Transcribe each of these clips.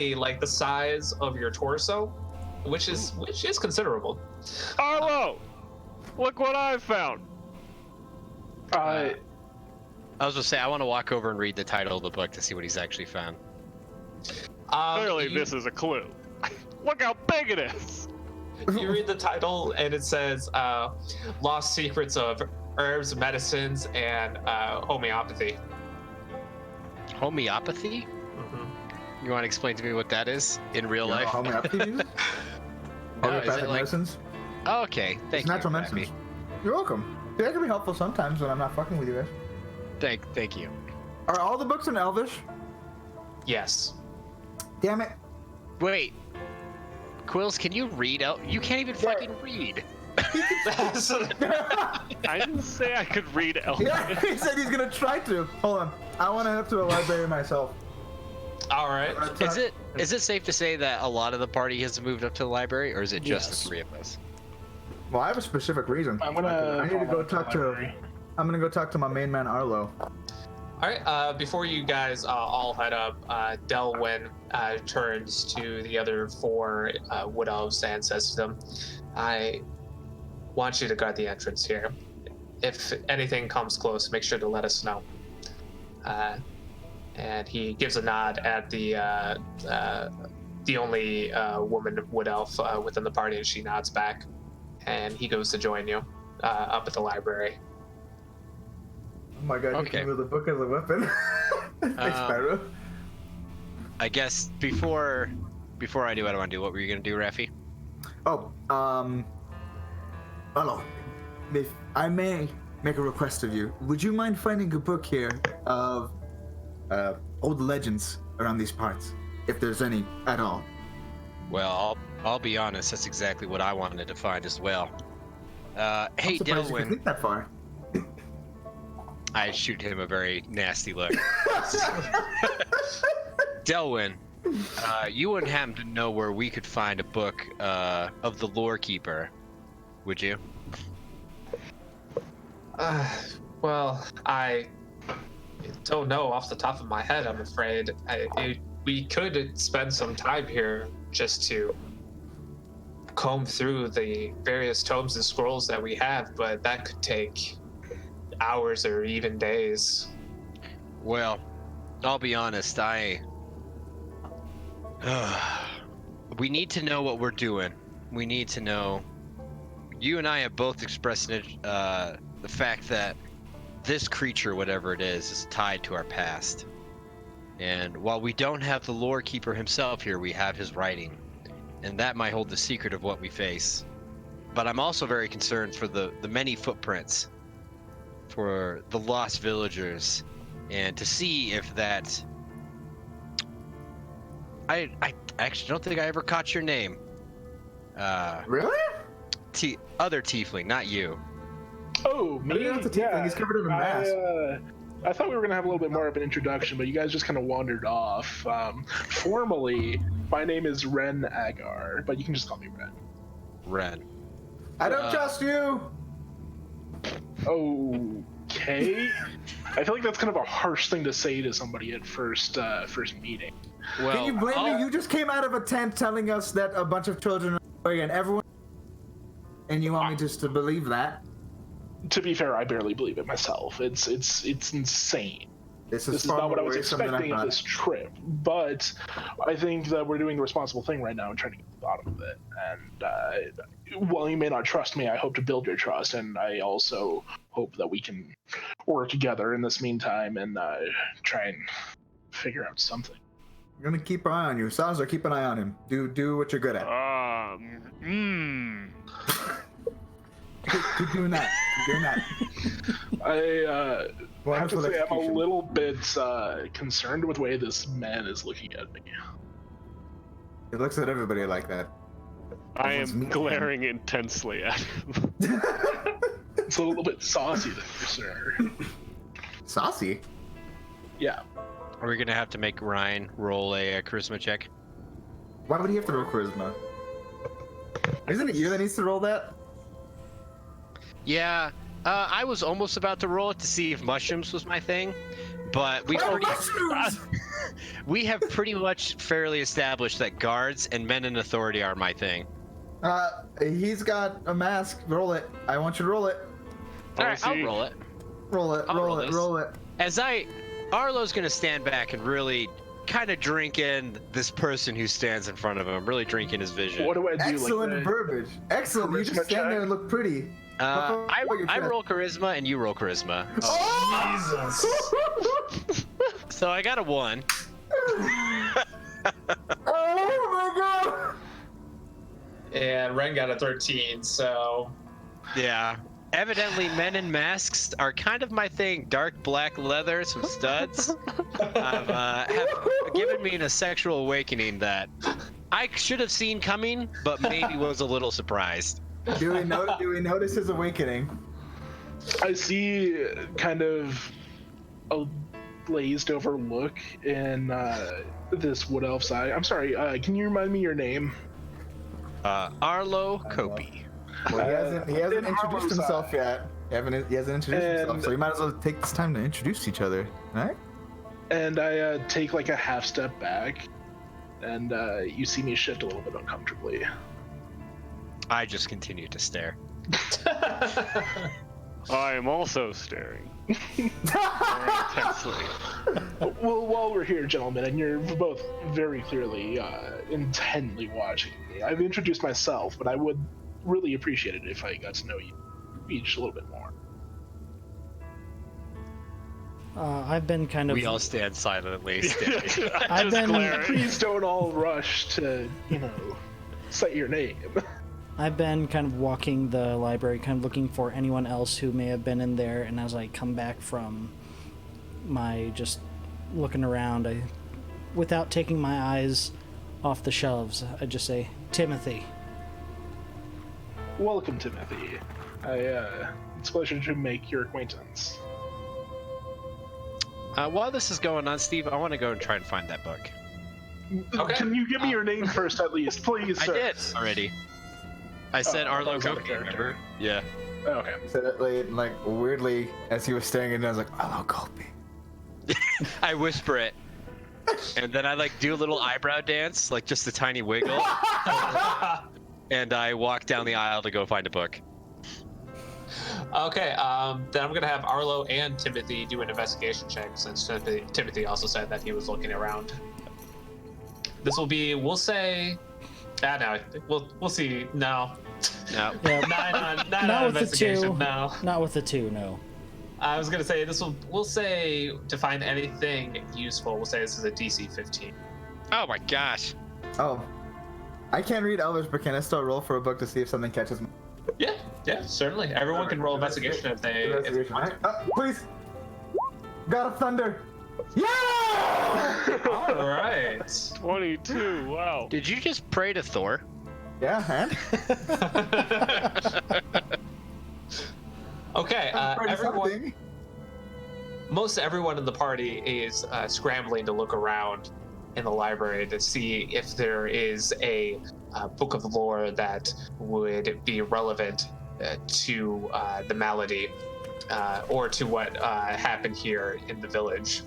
like the size of your torso, which is considerable. Arlo, look what I found. I was gonna say I want to walk over and read the title of the book to see what he's actually found. Clearly, this is a clue. Look how big it is. You read the title and it says "Lost Secrets of Herbs, Medicines, and Homeopathy." Homeopathy? Mm-hmm. You want to explain to me what that is in real life? Homeopathy music? Homeopathic medicines? Oh, okay, thank you. Natural medicines. You're welcome. That can be helpful sometimes when I'm not fucking with you guys. Thank you. Are all the books in Elvish? Yes. Damn it. Wait, Quills, can you read? You can't even fucking read. I didn't say I could read Elvish. Yeah, he said he's gonna try to. Hold on. I want to head up to the library myself. All right. Is it safe to say that a lot of the party has moved up to the library, or is it just Yes. the three of us? Well, I have a specific reason. I'm gonna. I need to go talk to. library. I'm gonna go talk to my main man Arlo. All right. Before you guys all head up, Delwyn turns to the other four wood elves and says to them, "I want you to guard the entrance here. If anything comes close, make sure to let us know." And he gives a nod at the only woman wood elf within the party, and she nods back. And he goes to join you up at the library. Oh my god, Okay. you can use the book as a weapon. Thanks, Pyro. I guess before I do what I want to do, what were you gonna do, Raffi? Oh, hello. If I may make a request of you, would you mind finding a book here of old legends around these parts, if there's any at all? Well, I'll be honest. That's exactly what I wanted to find as well. Hey, I'm surprised you could Delwyn. think that far. I shoot him a very nasty look. Delwyn, you wouldn't happen to know where we could find a book of the Lore Keeper, would you? Well, I don't know off the top of my head, I'm afraid. We could spend some time here just to comb through the various tomes and scrolls that we have, but that could take hours or even days. Well, I'll be honest. We need to know what we're doing. We need to know. You and I have both expressed the fact that this creature, whatever it is tied to our past. And while we don't have the Lore Keeper himself here, we have his writing. And that might hold the secret of what we face. But I'm also very concerned for the many footprints, for the lost villagers, and to see if that... I actually don't think I ever caught your name. Really? Other tiefling, not you. Oh, I me? didn't have to take Yeah. He's covered in a mask. I thought we were gonna have a little bit more of an introduction, but you guys just kind of wandered off. Formally, my name is Ren Agar, but you can just call me Ren. Ren. I don't trust you. Okay. I feel like that's kind of a harsh thing to say to somebody at first meeting. Well, Can you blame me? You just came out of a tent telling us that a bunch of children are going and everyone, and you want me just to believe that? To be fair, I barely believe it myself. It's insane. This This is far not what I more was worrisome than I expecting of thought. this trip, but I think that we're doing the responsible thing right now and trying to get to the bottom of it. And while you may not trust me, I hope to build your trust, and I also hope that we can work together in this meantime and try and figure out something. I'm gonna keep an eye on you. Salazar, keep an eye on him. Do what you're good at. Keep doing that. Keep doing that. I have to Wonderful say I'm a execution. little bit concerned with the way this man is looking at me. He looks at everybody like that. I Everyone's am mean. glaring intensely at him. It's a little bit saucy there, sir. Saucy? Yeah. are we gonna have to make Ryan roll a charisma check? Why would he have to roll charisma? Isn't it you that needs to roll that? Yeah, I was almost about to roll it to see if mushrooms was my thing, but we've Oh, already mushrooms! we have pretty much fairly established that guards and men in authority are my thing. He's got a mask. Roll it. I want you to roll it. All right, I'll roll it. Roll it. I'll Roll roll it. this. Roll it. Arlo's gonna stand back and really kind of drink in this person who stands in front of him, really drink in his vision. What do I do? Excellent like, verbiage. Excellent. You just stand there and look pretty. I roll charisma and you roll charisma. Jesus. So I got a 1. Oh my god! And Ren got a 13, so Yeah. Evidently, men in masks are kind of my thing. Dark black leather, some studs, have given me a sexual awakening that I should have seen coming, but maybe was a little surprised. Do we notice his awakening? I see kind of a glazed over look in this wood elf's eye. I'm sorry, can you remind me your name? Arlo Kopi. Well, he hasn't in introduced Harlow's himself eye. yet. He hasn't introduced himself, so we might as well take this time to introduce each other, right? And I take like a half step back, and you see me shift a little bit uncomfortably. I just continue to stare. I am also staring. Intensely. Well, while we're here, gentlemen, and you're both very clearly intently watching me, I've introduced myself, but I would really appreciate it if I got to know you each a little bit more. I've been kind of. We all stand silently staring. I've been. Please don't all rush to, cite your name. I've been kind of walking the library, kind of looking for anyone else who may have been in there. And as I come back from my just looking around, without taking my eyes off the shelves, I just say, Timothy. Welcome, Timothy. It's a pleasure to make your acquaintance. While this is going on, Steve, I want to go and try and find that book. Okay. Can you give me your name first, at least, please, I sir? did already. I said Arlo it's not a Kopi, character. remember? Yeah. Oh, okay. He said it like weirdly as he was staring at it. I was like, "Hello, Colby." I whisper it. And then I do a little eyebrow dance, like just a tiny wiggle. And I walk down the aisle to go find a book. Okay, then I'm gonna have Arlo and Timothy do an investigation check since Timothy also said that he was looking around. This will be, we'll say, no, we'll see. No, No. Yeah, not Not on with the investigation. two. No, not with the 2, no. I was gonna say we'll say to find anything useful. We'll say this is a DC 15. Oh my gosh. Oh, I can't read Elvish, but can I still roll for a book to see if something catches me? Yeah, certainly. Everyone can roll investigation if they want to. Please. God of Thunder. Yeah! All right. 22, wow. Did you just pray to Thor? Yeah, and? Okay, Pretty everyone. something. Most everyone in the party is scrambling to look around in the library to see if there is a book of lore that would be relevant to the malady or to what happened here in the village.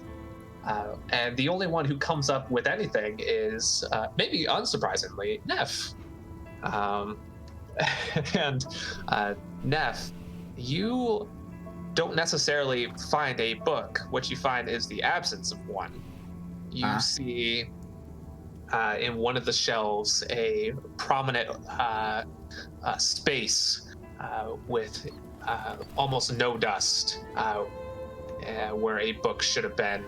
And the only one who comes up with anything is, maybe unsurprisingly, Neff. And Neff, you don't necessarily find a book. What you find is the absence of one. You see in one of the shelves a prominent space with almost no dust where a book should have been,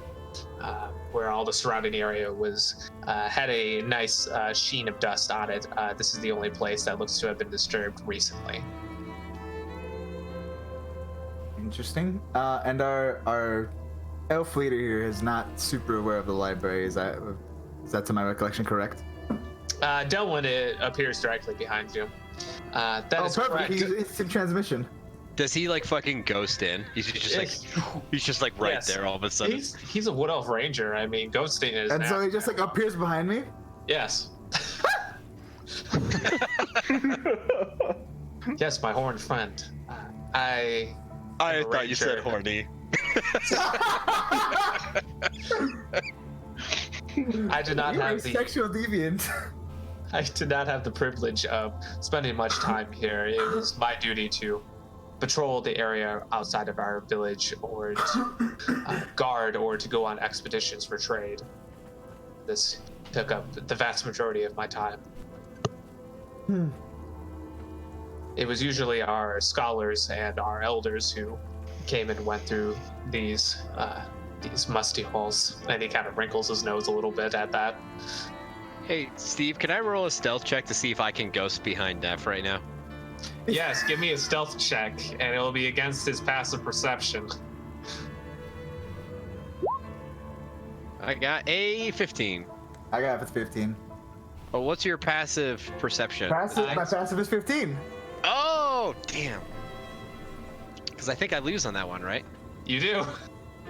where all the surrounding area was had a nice sheen of dust on it. This is the only place that looks to have been disturbed recently. Interesting. And our elf leader here is not super aware of the library. Is that to my recollection correct? Delwyn, it appears directly behind you. That is perfect. correct. He's instant transmission. Does he fucking ghost in? He's just like right Yes. there all of a sudden. He's a wood elf ranger. I mean, ghosting is. And so now- he just appears behind me. Yes. Yes, my horned friend. I thought you said ranger. horny. I did not You're have a the sexual deviant. I did not have the privilege of spending much time here. It was my duty to patrol the area outside of our village, or to guard, or to go on expeditions for trade. This took up the vast majority of my time. It was usually our scholars and our elders who came and went through these musty halls. And he kind of wrinkles his nose a little bit at that. Hey, Steve, can I roll a stealth check to see if I can ghost behind Neff right now? Yes, give me a stealth check, and it'll be against his passive perception. I got a 15. I got it 15. Oh, what's your passive perception? My passive is 15. Oh, damn. Because I think I lose on that one, right? You do.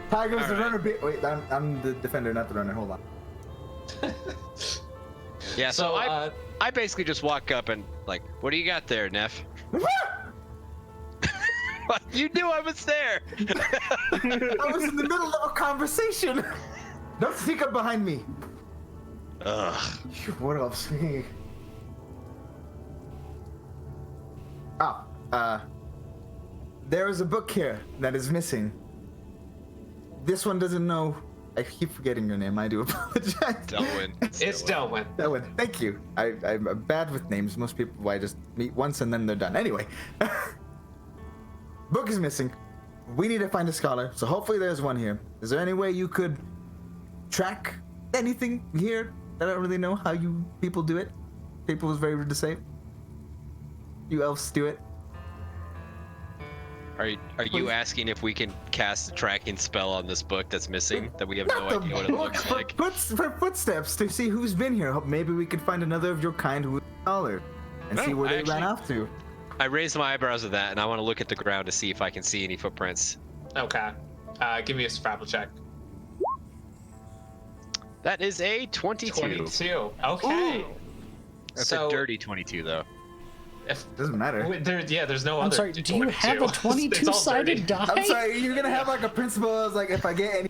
Tiger's All the right. runner. Wait, I'm the defender, not the runner. Hold on. Yeah, so So, I basically just walk up and, like, what do you got there, Neff? You knew I was there! I was in the middle of a conversation. Don't sneak up behind me. Ugh. What else? There is a book here that is missing. This one doesn't know. I keep forgetting your name. I do apologize. Delwyn. it's Delwyn. Delwyn, thank you. I'm bad with names. Most people I just meet once and then they're done. Anyway, book is missing. We need to find a scholar. So hopefully there's one here. Is there any way you could track anything here? I don't really know how you people do it. People was very rude to say. You elves do it. Are you asking if we can cast a tracking spell on this book that's missing that we have no idea what it looks like? For footsteps to see who's been here. Maybe we could find another of your kind who is a scholar and see No, where I they ran actually- off to. I raised my eyebrows at that, and I want to look at the ground to see if I can see any footprints. Okay. Give me a survival check. That is a 22. 22. Okay. Ooh. That's So- a dirty 22, though. Doesn't matter. There's no I'm other. sorry, do you have a 22? It's all dirty. 22-sided die? I'm sorry, you're gonna have like a principle. I was like, if I get any.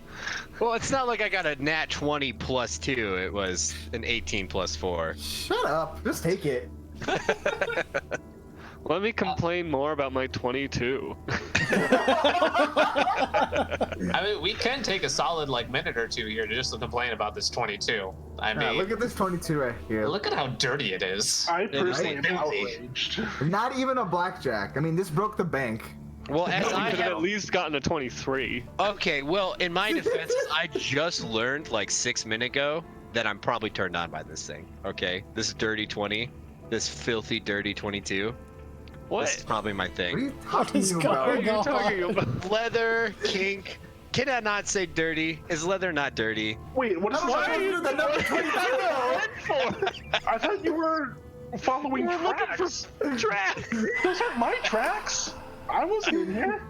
Well, it's not like I got a nat 20 plus 2. It was an 18 plus 4. Shut up. Just take it. Let me complain more about my 22. I mean, we can take a solid minute or two here to just complain about this 22. I mean, Look at this 22 right here. look at how dirty it is. I personally am right? outraged. Not even a blackjack. I mean, this broke the bank. Well, as We I could have have... at least gotten a 23. Okay, well, in my defense, I just learned 6 minutes ago that I'm probably turned on by this thing. Okay, this dirty 20, this filthy dirty 22. What? This is probably my What are thing. you What talking is What are about? you talking about? Leather, kink. Can I not say dirty? Is leather not dirty? Wait, what is Why are you the number 22? I thought you were following We're looking tracks. for tracks. Those aren't my tracks. I wasn't in here.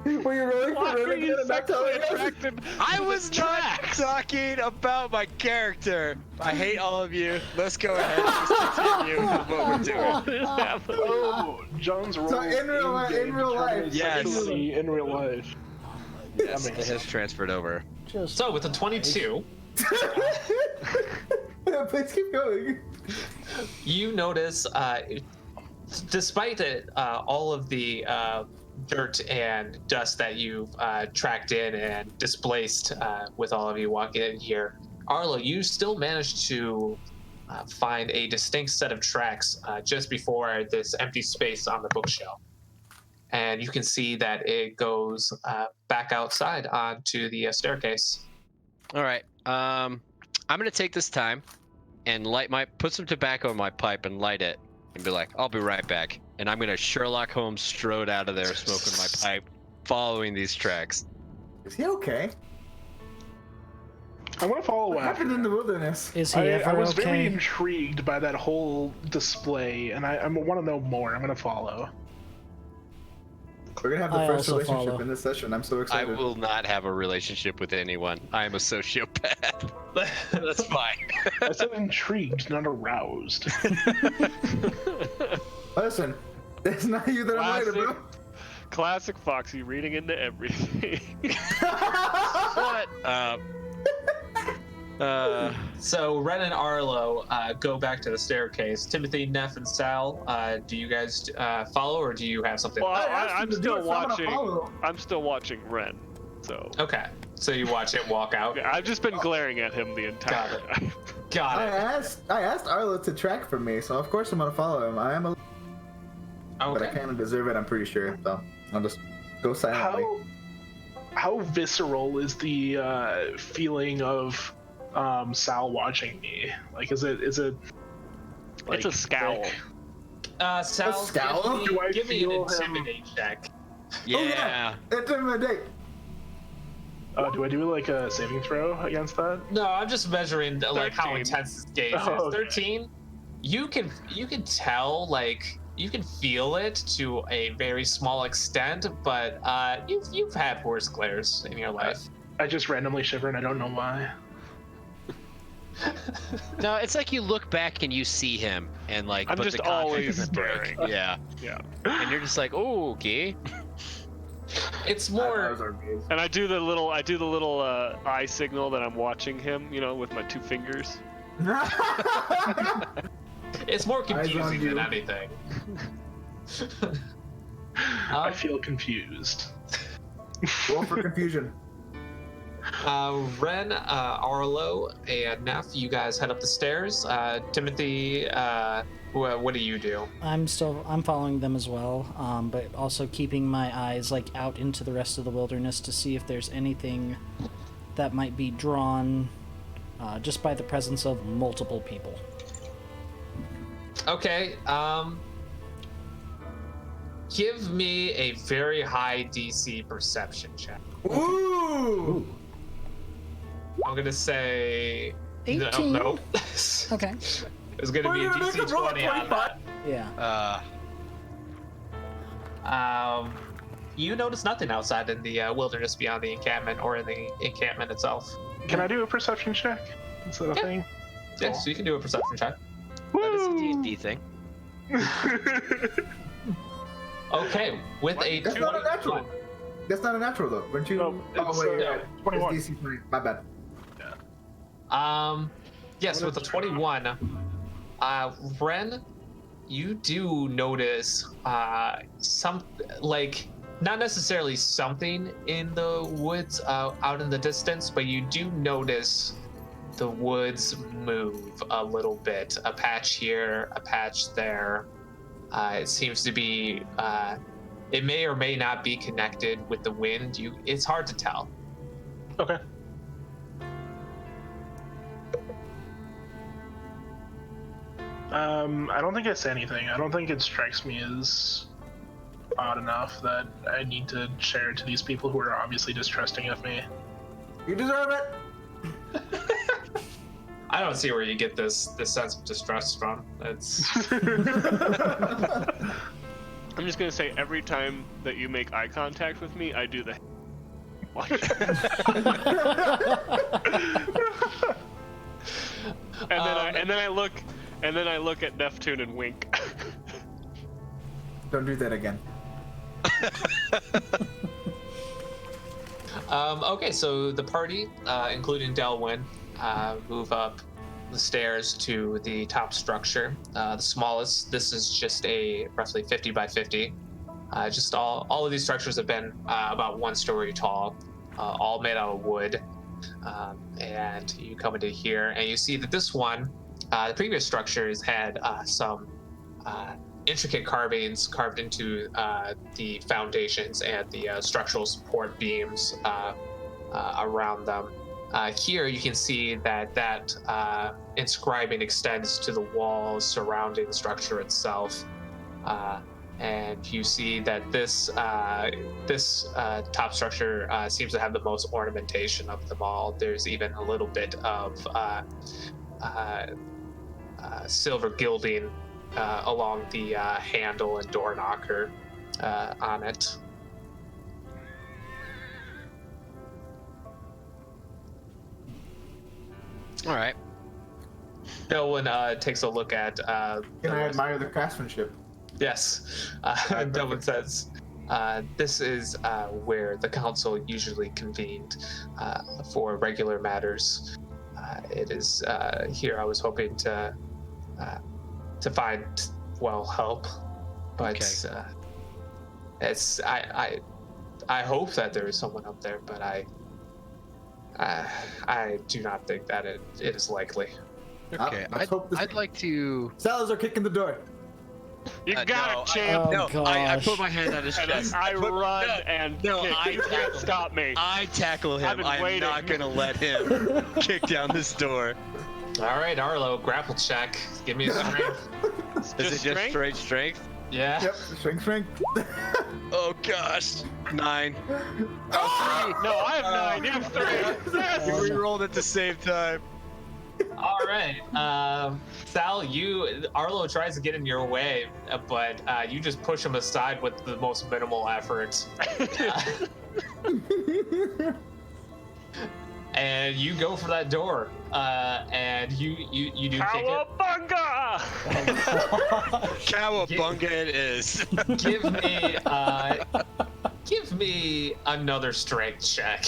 Were you rolling Why for are renegade you and not sexually telling us? attracted? I to was the not tracks? talking about my character. I hate all of you. Let's go ahead and just continue with what we're doing. What is happening? Oh, John's role. So in real life, Yes. In real life. Yes, it has transferred over. Just So with the 22, please keep going. you notice, despite all of the dirt and dust that you've tracked in and displaced with all of you walking in here, Arlo, you still managed to find a distinct set of tracks just before this empty space on the bookshelf. And you can see that it goes back outside onto the staircase. All right. I'm gonna take this time and put some tobacco in my pipe and light it, and be like, I'll be right back. And I'm gonna Sherlock Holmes strode out of there, smoking my pipe, following these tracks. Is he okay? I want to follow What happened in the wilderness? is he I ever was very okay? intrigued by that whole display, and I want to know more. I'm going to follow. We're gonna have the I first also relationship follow. in this session. I'm so I excited. will not have a relationship with anyone. I am a sociopath. That's fine. I said intrigued, not aroused. Listen, it's not you that I'm worried Classic, about. classic Foxy reading into everything. Shut up. So Ren and Arlo go back to the staircase. Timothy, Neff, and Sal, do you guys follow, or do you have something? Well, asked I'm him to do still it, so I'm gonna watching. follow. I'm still watching Ren. So. Okay, so you watch him walk out. Yeah, I've just been glaring at him the entire time. Got I it. asked Arlo to track for me, so of course I'm gonna follow him. I am a but I Okay. kind of deserve it, I'm pretty sure. So I'll just go silently. How visceral is the feeling of Sal watching me? Like, is it like, It's a scowl. Sal, scowl? Do I give me an feel him- intimidate check. Yeah. Intimidate. Do I do like a saving throw against that? No, I'm just measuring like how 13. intense this gaze is. Oh, okay. 13. You can tell, like you can feel it to a very small extent, but you've had worse glares in your life. I just randomly shiver and I don't know why. No, it's like you look back and you see him, and like, I'm but just the contact always doesn't break. staring. Yeah, Yeah. and you're just like, oh, okay. It's That more. was our gaze. And I do the little eye signal that I'm watching him, with my 2 fingers. It's more Eyes on confusing you. than anything. I feel confused. Roll for confusion. Ren, Arlo, and Neff, you guys head up the stairs. Timothy, what do you do? I'm following them as well, but also keeping my eyes like out into the rest of the wilderness to see if there's anything that might be drawn just by the presence of multiple people. Okay, give me a very high DC perception check. Ooh. I'm gonna say 18. No. Okay. It's gonna be a We're gonna make DC him roll a 20 on 25. that. Yeah. You notice nothing outside in the wilderness beyond the encampment or in the encampment itself. Can I do a perception check? Is that a thing? Yeah, so you can do a perception check. That is a D&D thing. Okay, with a That's not a 21. natural. That's not a natural though. Weren't you? No, it's, wait, yeah, 21. It's DC 20. My bad. Yes, with the 21, Ren, you do notice some, like, not necessarily something in the woods out in the distance, but you do notice the woods move a little bit. A patch here, a patch there. It seems to be, it may or may not be connected with the wind. It's hard to tell. Okay. I don't think I say anything. I don't think it strikes me as odd enough that I need to share it to these people who are obviously distrusting of me. You deserve it. I don't see where you get this sense of distrust from. It's I'm just gonna say every time that you make eye contact with me, I do the. and then I look at Neptune and wink. Don't do that again. Okay, so the party, including Delwyn, move up the stairs to the top structure. The smallest, this is just a roughly 50 by 50. Just all of these structures have been about 1 story tall, all made out of wood. And you come into here and you see that this one, the previous structures had some intricate carvings carved into the foundations and the structural support beams around them. Here you can see that inscribing extends to the walls surrounding the structure itself. And you see that this top structure seems to have the most ornamentation of them all. There's even a little bit of silver gilding along the handle and door knocker on it. All right. Delwyn takes a look at. Can I admire the craftsmanship? Yes, Delwyn says, this is where the council usually convened for regular matters. it is here. I was hoping to find help, but Okay. it's I hope that there is someone up there, but I do not think that it is likely. Okay, let's hope this- I'd like to. Salazar kicking the door. You got no, it, champ. Oh, I gosh. put my hand on his And then chest. I put- run no, and no, kick. I You can't tackle stop me. I tackle him. I've been I'm waiting. not gonna let him kick down this door. All right, Arlo, grapple check. Give me a strength. Is it just strength? straight strength? Yeah. Yep, strength. Oh gosh, 9. No, I have 9. You have 3. Yes. We rolled at the same time. All right. Sal, Arlo tries to get in your way, but you just push him aside with the most minimal effort. And you go for that door, and you do kick it. Cowabunga! Cowabunga it is. Give me another strength check.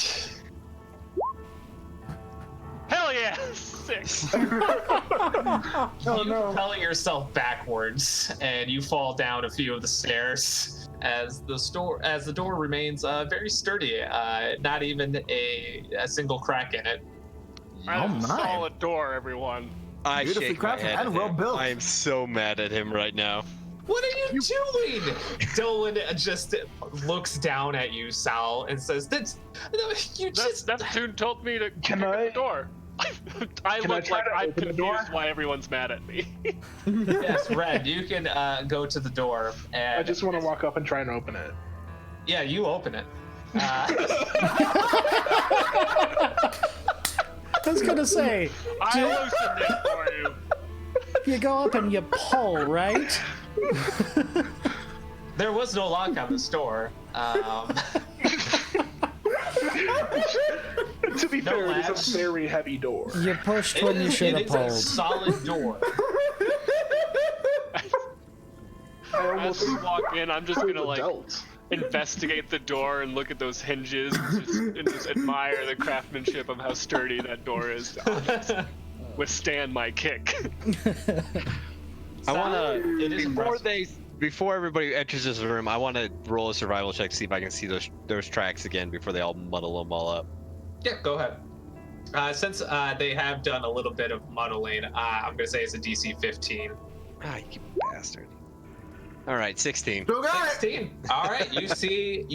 Hell yeah! 6. Oh You no. propel yourself backwards, and you fall down a few of the stairs as the door remains very sturdy. Not even a single crack in it. That's a my. solid door, everyone. I Beautifully shake my crafted head and at well him. built. I am so mad at him right now. What are you doing? Dolan just looks down at you, Sal, and says, Neptune told me to Can kick I- the door. I Can I look try like to I'm open the door? confused why everyone's mad at me. Yes, Red, you can go to the door. And I just want to walk up and try and open it. Yeah, you open it. I was gonna say, I loosened it for you. you go up and you pull, right? There was no lock on the door. To be No fair, it latch. is a very heavy door. You pushed when you should have It is a pulled. solid door. I As almost we walk in, I'm just gonna like dealt. investigate the door and look at those hinges and just admire the craftsmanship of how sturdy that door is to withstand my kick. I want It to is before everybody enters this room. I want to roll a survival check to see if I can see those tracks again before they all muddle them all up. Yeah, go ahead. Since they have done a little bit of muddling, I'm gonna say it's a DC 15. Ah, you bastard. All right, 16. Still got it. 16. All right, you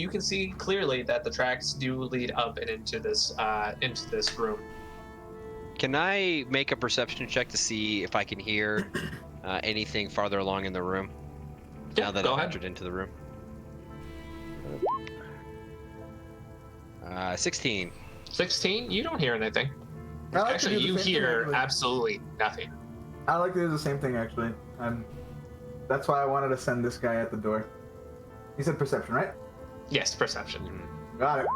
can see clearly that the tracks do lead up and into this room. Can I make a perception check to see if I can hear anything farther along in the room? Yeah, Now that go I've ahead. entered into the room. 16. 16. You don't hear anything. I like to Actually, do the you same thing, hear actually. absolutely nothing. I like to do the same thing actually. That's why I wanted to send this guy at the door. You said perception, right? Yes, perception. Got it.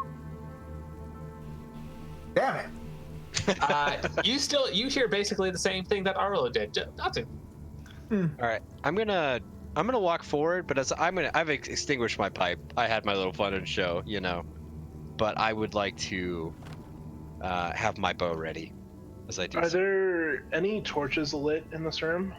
Damn it. You hear basically the same thing that Arlo did. Nothing. All right, I'm gonna walk forward, but I've extinguished my pipe. I had my little fun and show, you know, but I would like to have my bow ready as I do. Are so. there any torches lit in this room?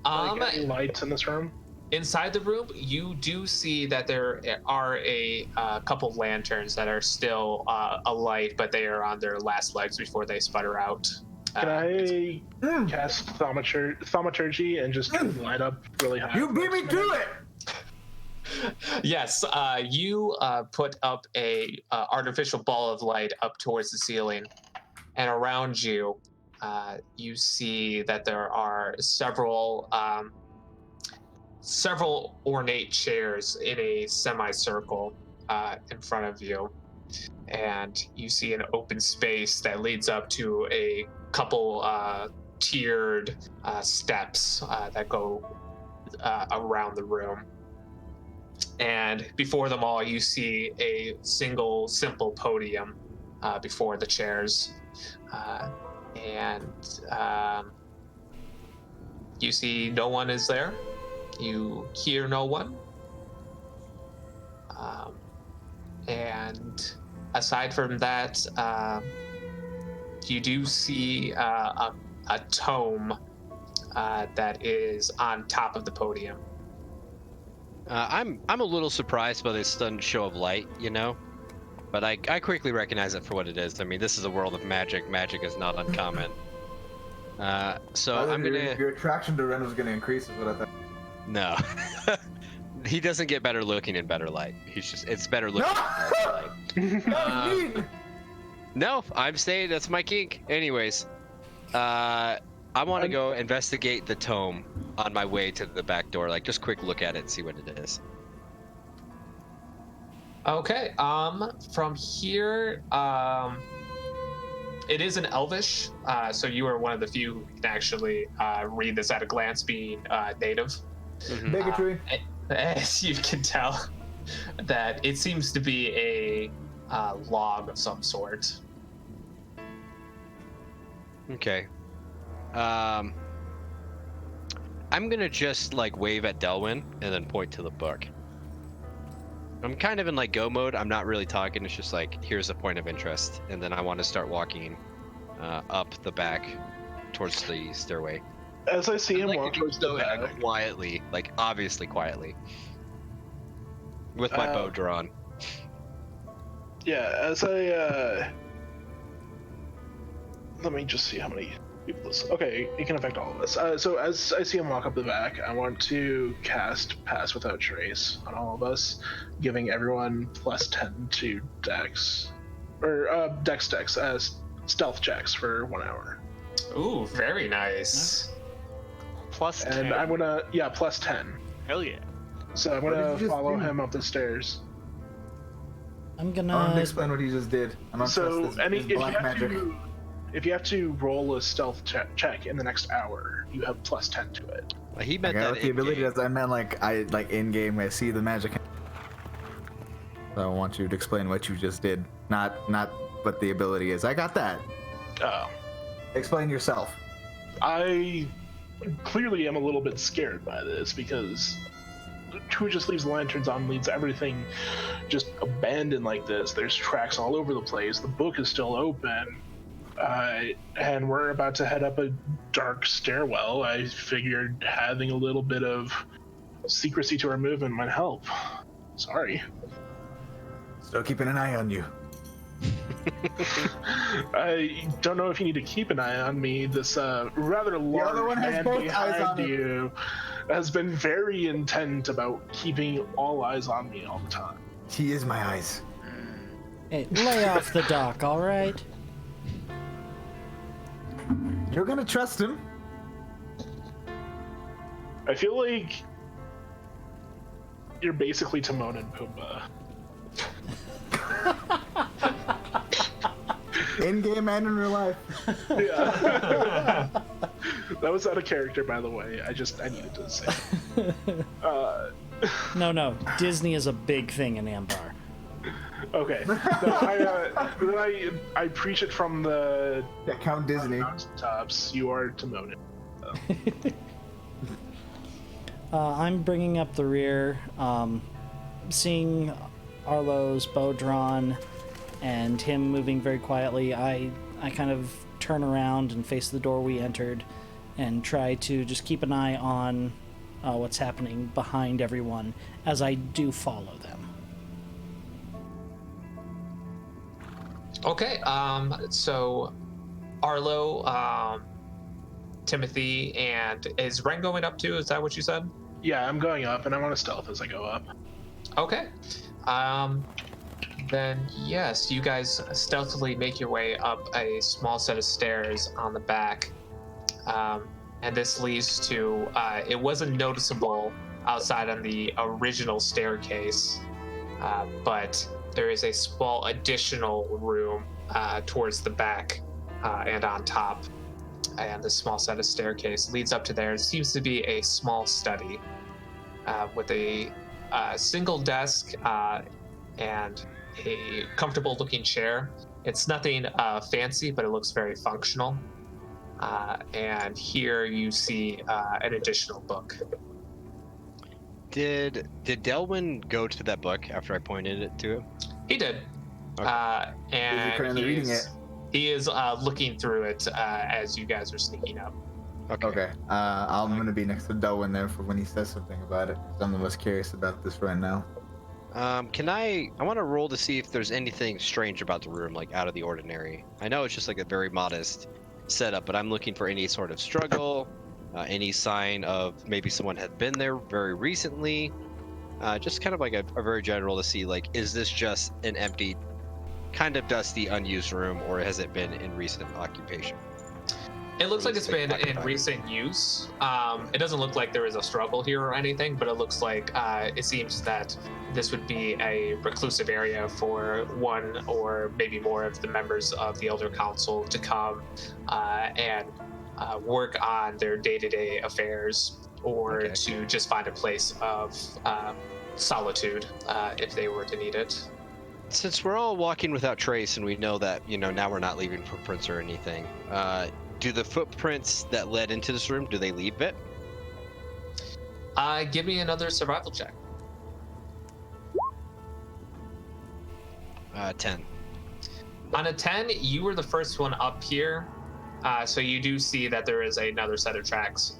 Like any lights in this room? Inside the room, you do see that there are a couple lanterns that are still alight, but they are on their last legs before they sputter out. Can I cast thaumaturgy and just light up really high? You beat me to it. Yes, you put up a artificial ball of light up towards the ceiling, and around you, you see that there are several ornate chairs in a semicircle in front of you, and you see an open space that leads up to a couple tiered steps that go around the room. And before them all, you see a single simple podium before the chairs. You see no one is there. You hear no one. And aside from that, you do see a tome that is on top of the podium. I'm a little surprised by this sudden show of light, you know, but I quickly recognize it for what it is. I mean, this is a world of magic. Magic is not uncommon. So I'm gonna. Your attraction to Ren was gonna increase, is what I thought. No, he doesn't get better looking in better light. It's better looking in better light. No, I'm saying that's my kink. Anyways, I want to go investigate the tome on my way to the back door. Like, just quick look at it and see what it is. Okay. From here, it is an Elvish, so you are one of the few who can actually read this at a glance, being native. Mm-hmm. Bigotry. As you can tell, that it seems to be a log of some sort. Okay. I'm gonna just like wave at Delwyn and then point to the book. I'm kind of in like go mode. I'm not really talking. It's just like, here's a point of interest, and then I want to start walking up the back towards the stairway. As I see him I'd walk like to towards do the so back, quietly, like obviously quietly, with my bow drawn. yeah, as I let me just see how many people this. Okay, it can affect all of us. So as I see him walk up the back, I want to cast Pass Without Trace on all of us, giving everyone +10 to Dex, or Dex as stealth checks for 1 hour. Ooh, very nice. Plus 10. And I'm gonna +10. Hell yeah. So I'm What did gonna you just follow do? him up the stairs. I'm I want to gonna. explain what he just did. I don't So trust this black magic. if you have to roll a stealth check in the next hour, you have +10 to it. He I meant got that what the ability in-game. does. I meant like in game. I see the magic. So I want you to explain what you just did, not what the ability is. I got that. Oh. Explain yourself. I clearly am a little bit scared by this because who just leaves lanterns on, leaves everything just abandoned like this. There's tracks all over the place. The book is still open. And we're about to head up a dark stairwell. I figured having a little bit of secrecy to our movement might help. Sorry. Still keeping an eye on you. I don't know if you need to keep an eye on me. This rather large other one has man both eyes behind on him. you has been very intent about keeping all eyes on me all the time. He is my eyes. Hey, lay off the dock, all right? You're gonna trust him. I feel like you're basically Timon and Pumbaa. In game and in real life. Yeah. That was out of character, by the way. I needed to say it. No. Disney is a big thing in Ambar. Okay. No, I preach it from the Yeah, Count Disney. mountaintops. You are Timon. I'm bringing up the rear, seeing Arlo's bow drawn and him moving very quietly. I kind of turn around and face the door we entered and try to just keep an eye on what's happening behind everyone as I do follow them. Okay, so Arlo, Timothy, and is Ren going up too? Is that what you said? Yeah, I'm going up, and I want to stealth as I go up. Okay. Then yes, you guys stealthily make your way up a small set of stairs on the back. And this leads to, it wasn't noticeable outside on the original staircase, but there is a small additional room towards the back and on top. And the small set of staircase leads up to there. It seems to be a small study with a single desk and a comfortable looking chair. It's nothing fancy, but it looks very functional. And here you see an additional book. Did Delwyn go to that book after I pointed it to him? He did. Okay. And Is he currently reading it? He is looking through it as you guys are sneaking up. Okay. I'm gonna be next to Delwyn there for when he says something about it. 'Cause I'm the most curious about this right now. I want to roll to see if there's anything strange about the room, like out of the ordinary. I know it's just like a very modest setup, but I'm looking for any sort of struggle, any sign of maybe someone had been there very recently. Just kind of like a very general to see, like, is this just an empty, kind of dusty, unused room, or has it been in recent occupation? It looks like it's been in recent use. It doesn't look like there is a struggle here or anything, but it looks like it seems that this would be a reclusive area for one or maybe more of the members of the Elder Council to come and work on their day-to-day affairs, or to just find a place of solitude if they were to need it. Since we're all walking without trace and we know that, now we're not leaving footprints or anything, do the footprints that led into this room, do they leave it? Give me another survival check. 10. On a 10, you were the first one up here, so you do see that there is another set of tracks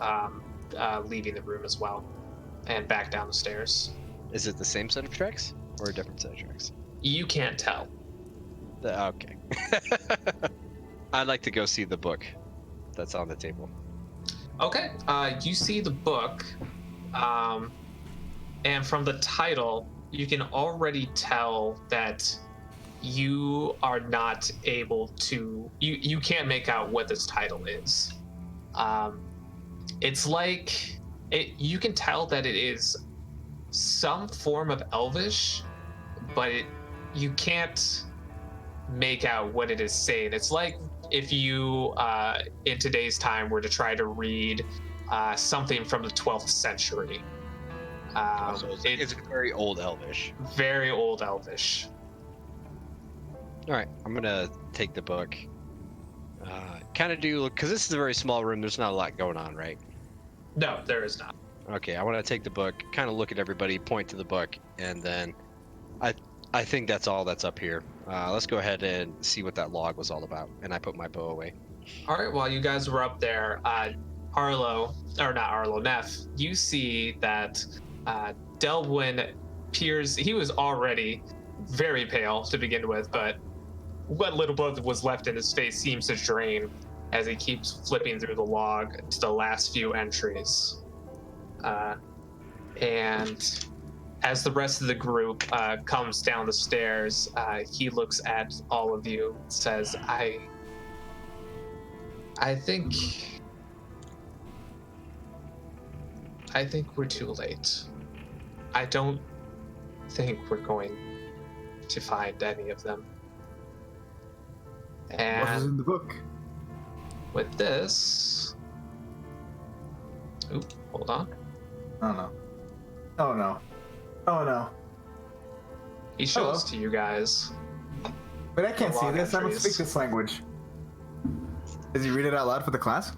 leaving the room as well, and back down the stairs. Is it the same set of tracks or a different set of tracks? You can't tell. Okay. I'd like to go see the book that's on the table. Okay, you see the book, and from the title, you can already tell that you are not able to, you can't make out what this title is. It's like, you can tell that it is some form of Elvish, but you can't make out what it is saying. It's like if you, in today's time, were to try to read something from the 12th century. So it's very old Elvish. Very old Elvish. All right, I'm gonna take the book. Kind of do, because this is a very small room. There's not a lot going on, right? No, there is not. Okay, I want to take the book, kind of look at everybody, point to the book, and then I think that's all that's up here. Let's go ahead and see what that log was all about. And I put my bow away. All right, while you guys were up there, Neff, you see that Delwyn peers, he was already very pale to begin with, but what little blood was left in his face seems to drain as he keeps flipping through the log to the last few entries. And as the rest of the group comes down the stairs, he looks at all of you, says, I think we're too late. I don't think we're going to find any of them. And What is in the book? with this, hold on. Oh no. Oh no. Oh no. He shows to you guys. Wait, I can't The see log this. I don't entries. speak this language. Does he read it out loud for the class?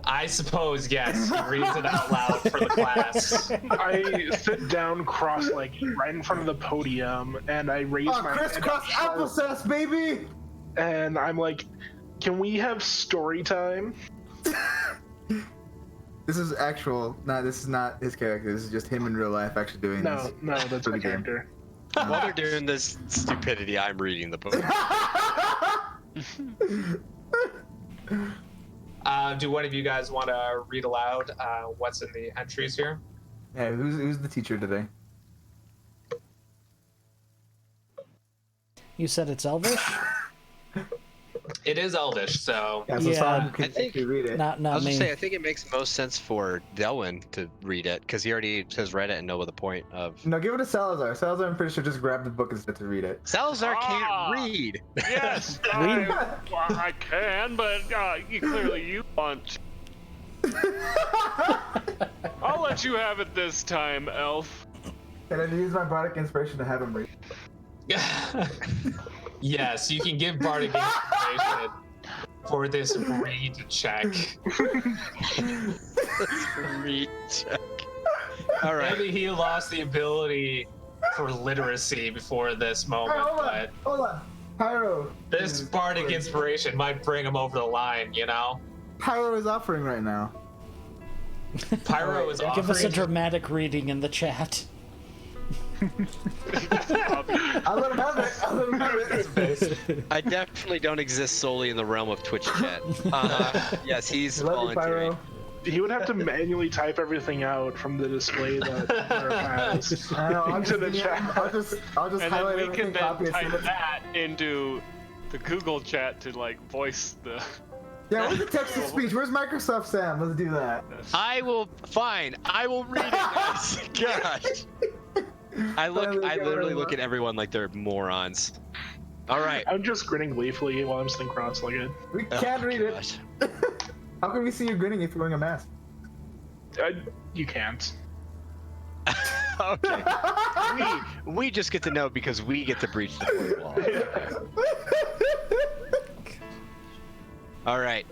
I suppose, yes, he reads it out loud for the class. I sit down cross-legged right in front of the podium, and I raise Oh, my crisscross hand up, applesauce, baby! and I'm like, "Can we have story time?" This is actual. No, this is not his character. This is just him in real life actually doing No, this. no, that's For my the game. character. While they're doing this stupidity, I'm reading the book. Do one of you guys want to read aloud what's in the entries here? Yeah, who's the teacher today? You said it's Elvish? It is Elvish, so Yeah, so Yeah. someone can I think- actually read it. Not I was me. gonna say, I think it makes most sense for Delwyn to read it, because he already has read it and know what the point of... No, give it to Salazar. Salazar, I'm pretty sure, just grabbed the book and said to read it. Salazar Ah! can't read! Yes, I can, but clearly you want. I'll let you have it this time, Elf. And then use my bardic inspiration to have him read. yes, you can give Bardic inspiration for this read check. Read check. All right. Maybe he lost the ability for literacy before this moment, but Hold on. Pyro. This bardic inspiration might bring him over the line, you know? Pyro is offering right now. Pyro is offering. Give us a dramatic reading in the chat. I'll let him have it. I'll let him have it. I definitely don't exist solely in the realm of Twitch chat. Yes, he's Love you, volunteering. Pyro. He would have to manually type everything out from the display that Merv has I know, into the chat. I'll just And highlight then we can everything, then copy it, type send it. that into the Google chat to like voice the. Yeah, where's the text to speech? Where's Microsoft Sam? Let's do that. I will read it, guys. Gosh. I literally look at everyone like they're morons. All right. I'm just grinning gleefully while I'm sitting cross-legged. We can't read it. gosh. How can we see you grinning if you're wearing a mask? You can't. Okay. We just get to know because we get to breach the fourth wall. All right.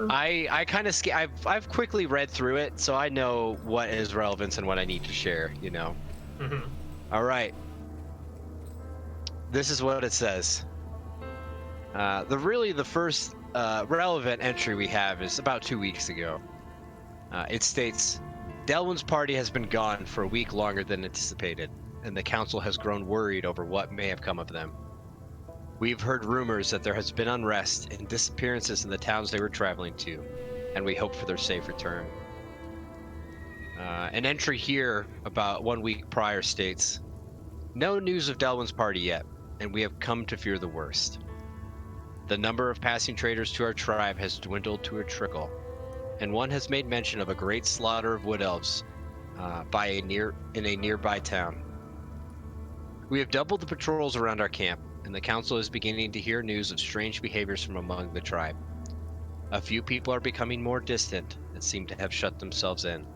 I kind of I've quickly read through it, so I know what is relevant and what I need to share. You know. Mhm. All right. This is what it says. The first relevant entry we have is about 2 weeks ago. It states, Delwyn's party has been gone for a week longer than anticipated, and the council has grown worried over what may have come of them. We've heard rumors that there has been unrest and disappearances in the towns they were traveling to, and we hope for their safe return. An entry here about 1 week prior states, no news of Delwyn's party yet, and we have come to fear the worst. The number of passing traders to our tribe has dwindled to a trickle, and one has made mention of a great slaughter of wood elves in a nearby town. We have doubled the patrols around our camp, and the council is beginning to hear news of strange behaviors from among the tribe. A few people are becoming more distant and seem to have shut themselves in.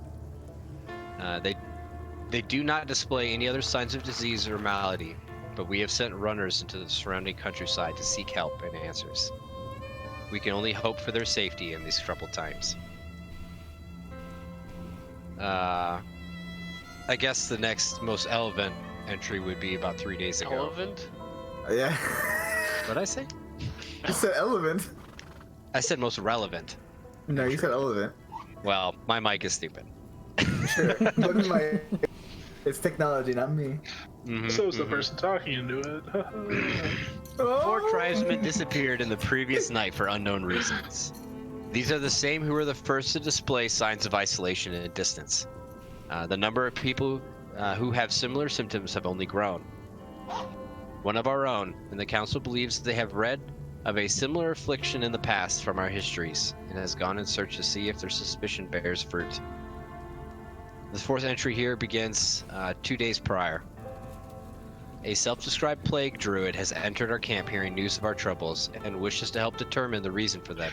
They do not display any other signs of disease or malady, but we have sent runners into the surrounding countryside to seek help and answers. We can only hope for their safety in these troubled times. I guess the next most relevant entry would be about 3 days ago. Relevant? Yeah. What did I say? You said relevant. I said most relevant. No, you said relevant. Well, my mic is stupid. Sure. But it's technology, not me. So is the person talking into it. Four tribesmen disappeared in the previous night for unknown reasons. These are the same who were the first to display signs of isolation and distance. The number of people who have similar symptoms have only grown. One of our own, and the council believes they have read of a similar affliction in the past from our histories, and has gone in search to see if their suspicion bears fruit. The fourth entry here begins 2 days prior. A self-described plague druid has entered our camp hearing news of our troubles and wishes to help determine the reason for them.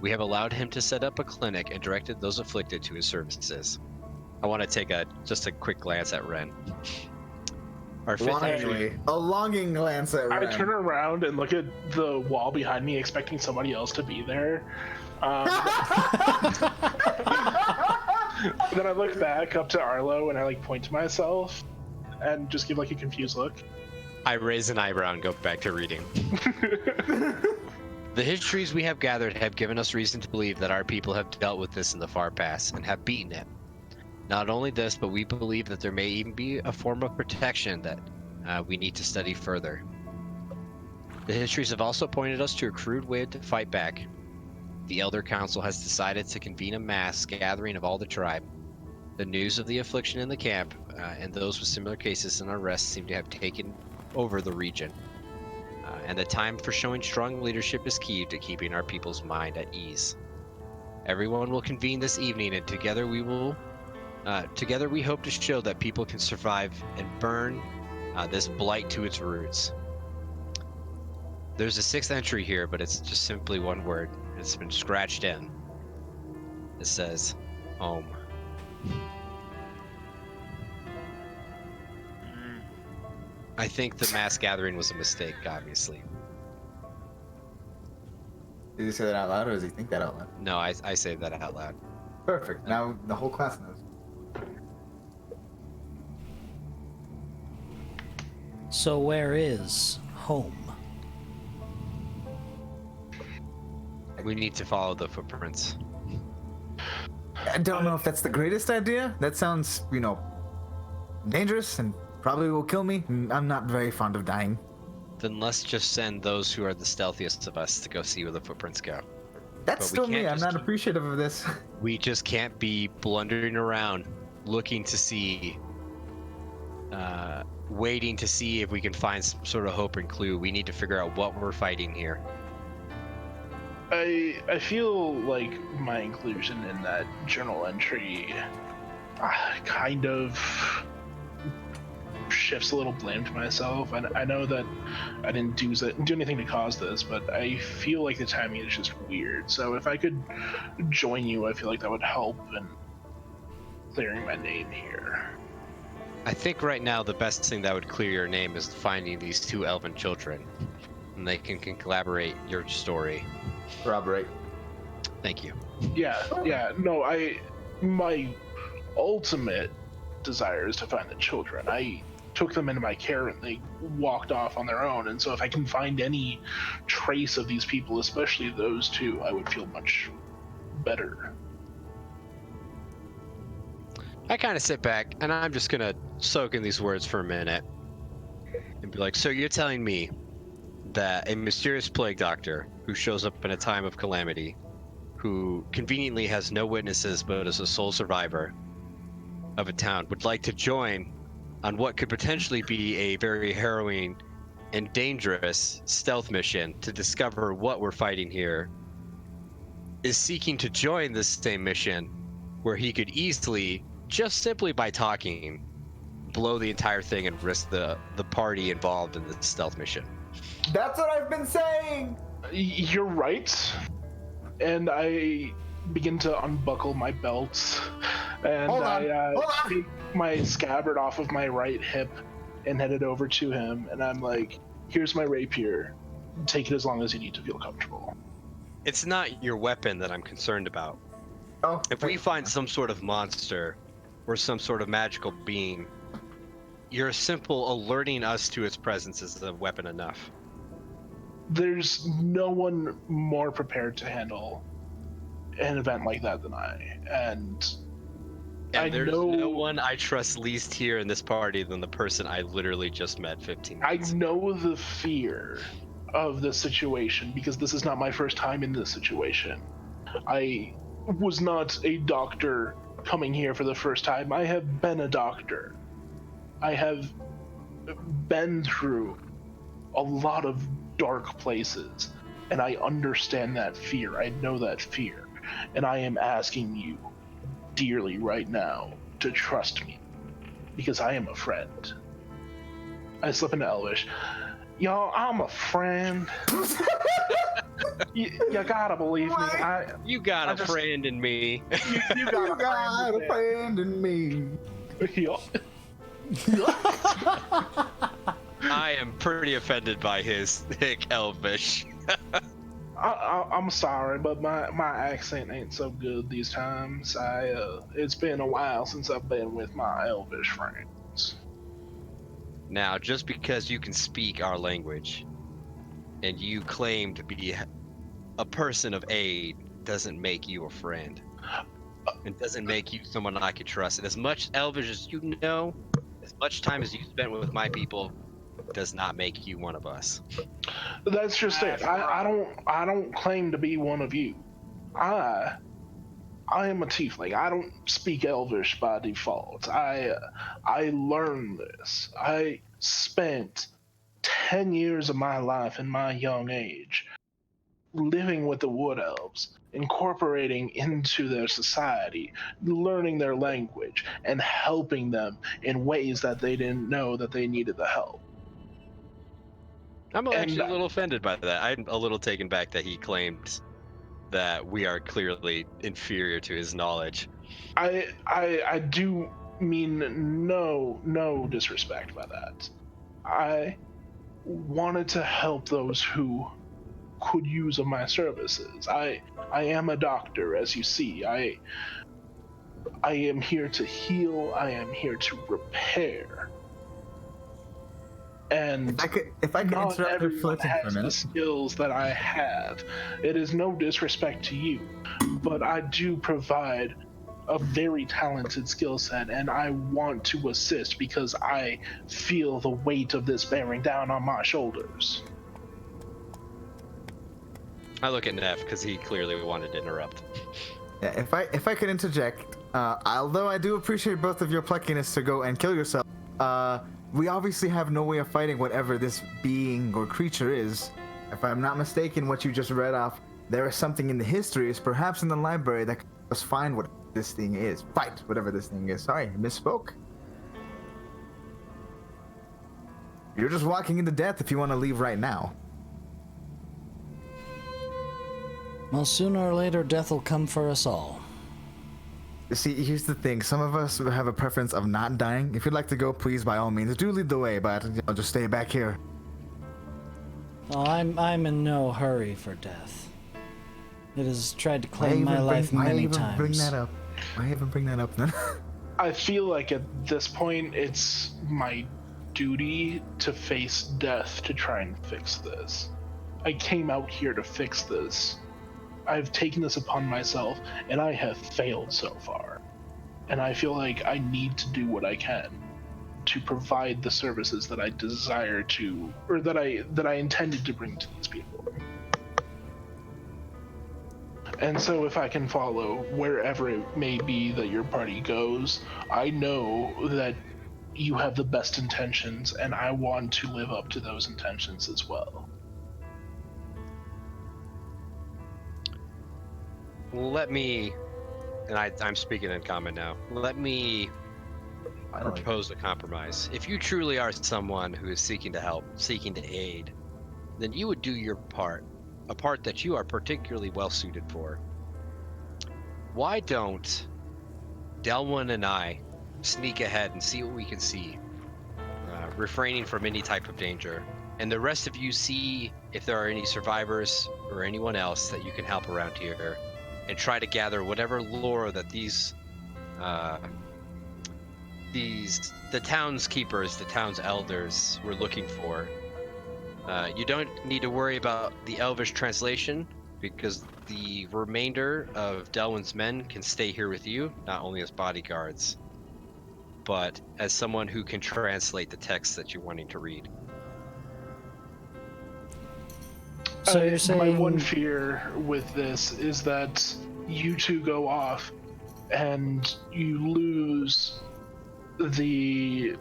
We have allowed him to set up a clinic and directed those afflicted to his services. I want to take just a quick glance at Ren. Our fifth entry. A longing glance at I Ren. turn around and look at the wall behind me, expecting somebody else to be there. Then I look back up to Arlo and I point to myself and just give a confused look. I raise an eyebrow and go back to reading. The histories we have gathered have given us reason to believe that our people have dealt with this in the far past and have beaten it. Not only this, but we believe that there may even be a form of protection that we need to study further. The histories have also pointed us to a crude way to fight back. The Elder Council has decided to convene a mass gathering of all the tribe. The news of the affliction in the camp and those with similar cases and unrest seem to have taken over the region. And the time for showing strong leadership is key to keeping our people's mind at ease. Everyone will convene this evening, and together we hope to show that people can survive and burn this blight to its roots. There's a sixth entry here, but it's just simply one word. It's been scratched in. It says, home. I think the mass gathering was a mistake, obviously. Did you say that out loud, or does he think that out loud? No, I say that out loud. Perfect. Now the whole class knows. So where is home? We need to follow the footprints. I don't know if that's the greatest idea. That sounds, dangerous and probably will kill me. I'm not very fond of dying. Then let's just send those who are the stealthiest of us to go see where the footprints go. That's But we still me. can't I'm just not keep- appreciative of this. We just can't be blundering around, looking to see, waiting to see if we can find some sort of hope and clue. We need to figure out what we're fighting here. I feel like my inclusion in that journal entry kind of shifts a little blame to myself. I know that I didn't do anything to cause this, but I feel like the timing is just weird. So if I could join you, I feel like that would help in clearing my name here. I think right now the best thing that would clear your name is finding these two elven children, and they can collaborate your story. Corroborate. Thank you. Yeah. No, my ultimate desire is to find the children. I took them into my care and they walked off on their own. And so if I can find any trace of these people, especially those two, I would feel much better. I kind of sit back and I'm just gonna soak in these words for a minute and be like, so you're telling me that a mysterious plague doctor who shows up in a time of calamity, who conveniently has no witnesses but is a sole survivor of a town, would like to join on what could potentially be a very harrowing and dangerous stealth mission to discover what we're fighting here, is seeking to join this same mission where he could easily, just simply by talking, blow the entire thing and risk the party involved in the stealth mission. That's what I've been saying! You're right. And I begin to unbuckle my belts, and Hold on. take my scabbard off of my right hip and head it over to him, and I'm like, here's my rapier. Take it as long as you need to feel comfortable. It's not your weapon that I'm concerned about. Oh, If we find some sort of monster or some sort of magical being, your simple alerting us to its presence is a weapon enough. There's no one more prepared to handle an event like that than I, and I there's know no one I trust least here in this party than the person I literally just met 15 I minutes ago. know the fear of this situation because this is not my first time in this situation. I was not a doctor coming here for the first time. I have been a doctor. I have been through a lot of dark places, and I understand that fear. I know that fear, and I am asking you dearly right now to trust me, because I am a friend. I slip into Elvish. Y'all, I'm a friend. you gotta believe me. You got I a just- friend in me. You you got got a friend in me. Y'all- I am pretty offended by his thick Elvish. I'm sorry, but my accent ain't so good these times. It's been a while since I've been with my Elvish friends. Now, just because you can speak our language and you claim to be a person of aid doesn't make you a friend. It doesn't make you someone I could trust. And as much Elvish as you know, as much time as you spent with my people, does not make you one of us. That's just it. I don't claim to be one of you. I am a tiefling. I don't speak Elvish by default. I learned this. I spent 10 years of my life in my young age living with the wood elves, incorporating into their society, learning their language, and helping them in ways that they didn't know that they needed the help. I'm And- actually a little offended by that. I'm a little taken back that he claimed that we are clearly inferior to his knowledge. I do mean no disrespect by that. I wanted to help those who could use of my services. I am a doctor, as you see. I am here to heal. I am here to repair. And if I could not interrupt you everyone for a has the minute. skills that I have. It is no disrespect to you, but I do provide a very talented skill set, and I want to assist because I feel the weight of this bearing down on my shoulders. I look at Neff because he clearly wanted to interrupt. Yeah, if I could interject, although I do appreciate both of your pluckiness to go and kill yourself, we obviously have no way of fighting whatever this being or creature is. If I'm not mistaken, what you just read off, there is something in the histories, perhaps in the library, that can help us find what this thing is. Fight whatever this thing is. Sorry, I misspoke. You're just walking into death if you want to leave right now. Well, sooner or later, death will come for us all. You see, here's the thing. Some of us have a preference of not dying. If you'd like to go, please, by all means, do lead the way, but I'll just stay back here. Well, I'm in no hurry for death. It has tried to claim my life many times. Bring that up? Why even bring that up then? I feel like at this point, it's my duty to face death to try and fix this. I came out here to fix this. I've taken this upon myself, and I have failed so far. And I feel like I need to do what I can to provide the services that I desire to, or that I intended to bring to these people. And so if I can follow wherever it may be that your party goes, I know that you have the best intentions, and I want to live up to those intentions as well. Let me, and I'm speaking in common now, let me propose a compromise. If you truly are someone who is seeking to help, seeking to aid, then you would do your part, a part that you are particularly well suited for. Why don't Delwyn and I sneak ahead and see what we can see, refraining from any type of danger, and the rest of you see if there are any survivors or anyone else that you can help around here, and try to gather whatever lore that the townskeepers, the town's elders were looking for. You don't need to worry about the Elvish translation, because the remainder of Delwyn's men can stay here with you, not only as bodyguards, but as someone who can translate the text that you're wanting to read. So you're saying... My one fear with this is that you two go off and you lose the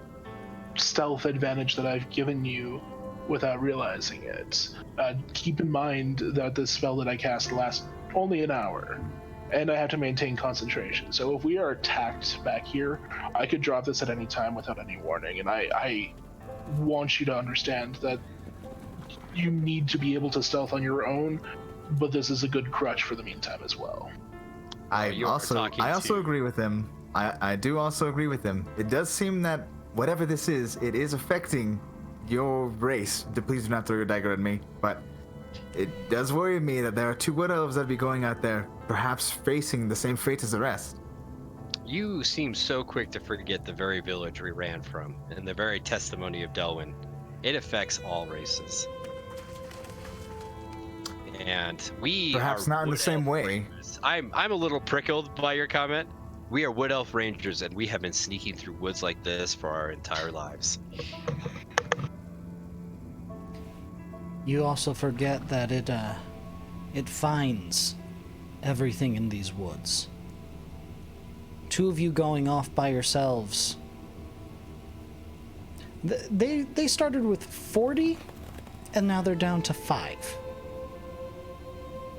stealth advantage that I've given you without realizing it. Keep in mind that this spell that I cast lasts only an hour, and I have to maintain concentration. So if we are attacked back here, I could drop this at any time without any warning, and I want you to understand that you need to be able to stealth on your own, but this is a good crutch for the meantime as well. I also agree with him. I do also agree with him. It does seem that whatever this is, it is affecting your race. Please do not throw your dagger at me, but it does worry me that there are two wood elves that be going out there, perhaps facing the same fate as the rest. You seem so quick to forget the very village we ran from, and the very testimony of Delwyn. It affects all races. And we perhaps are not in the same way. Rangers. I'm a little prickled by your comment. We are wood elf rangers, and we have been sneaking through woods like this for our entire lives. You also forget that it finds everything in these woods. Two of you going off by yourselves. They started with 40, and now they're down to 5.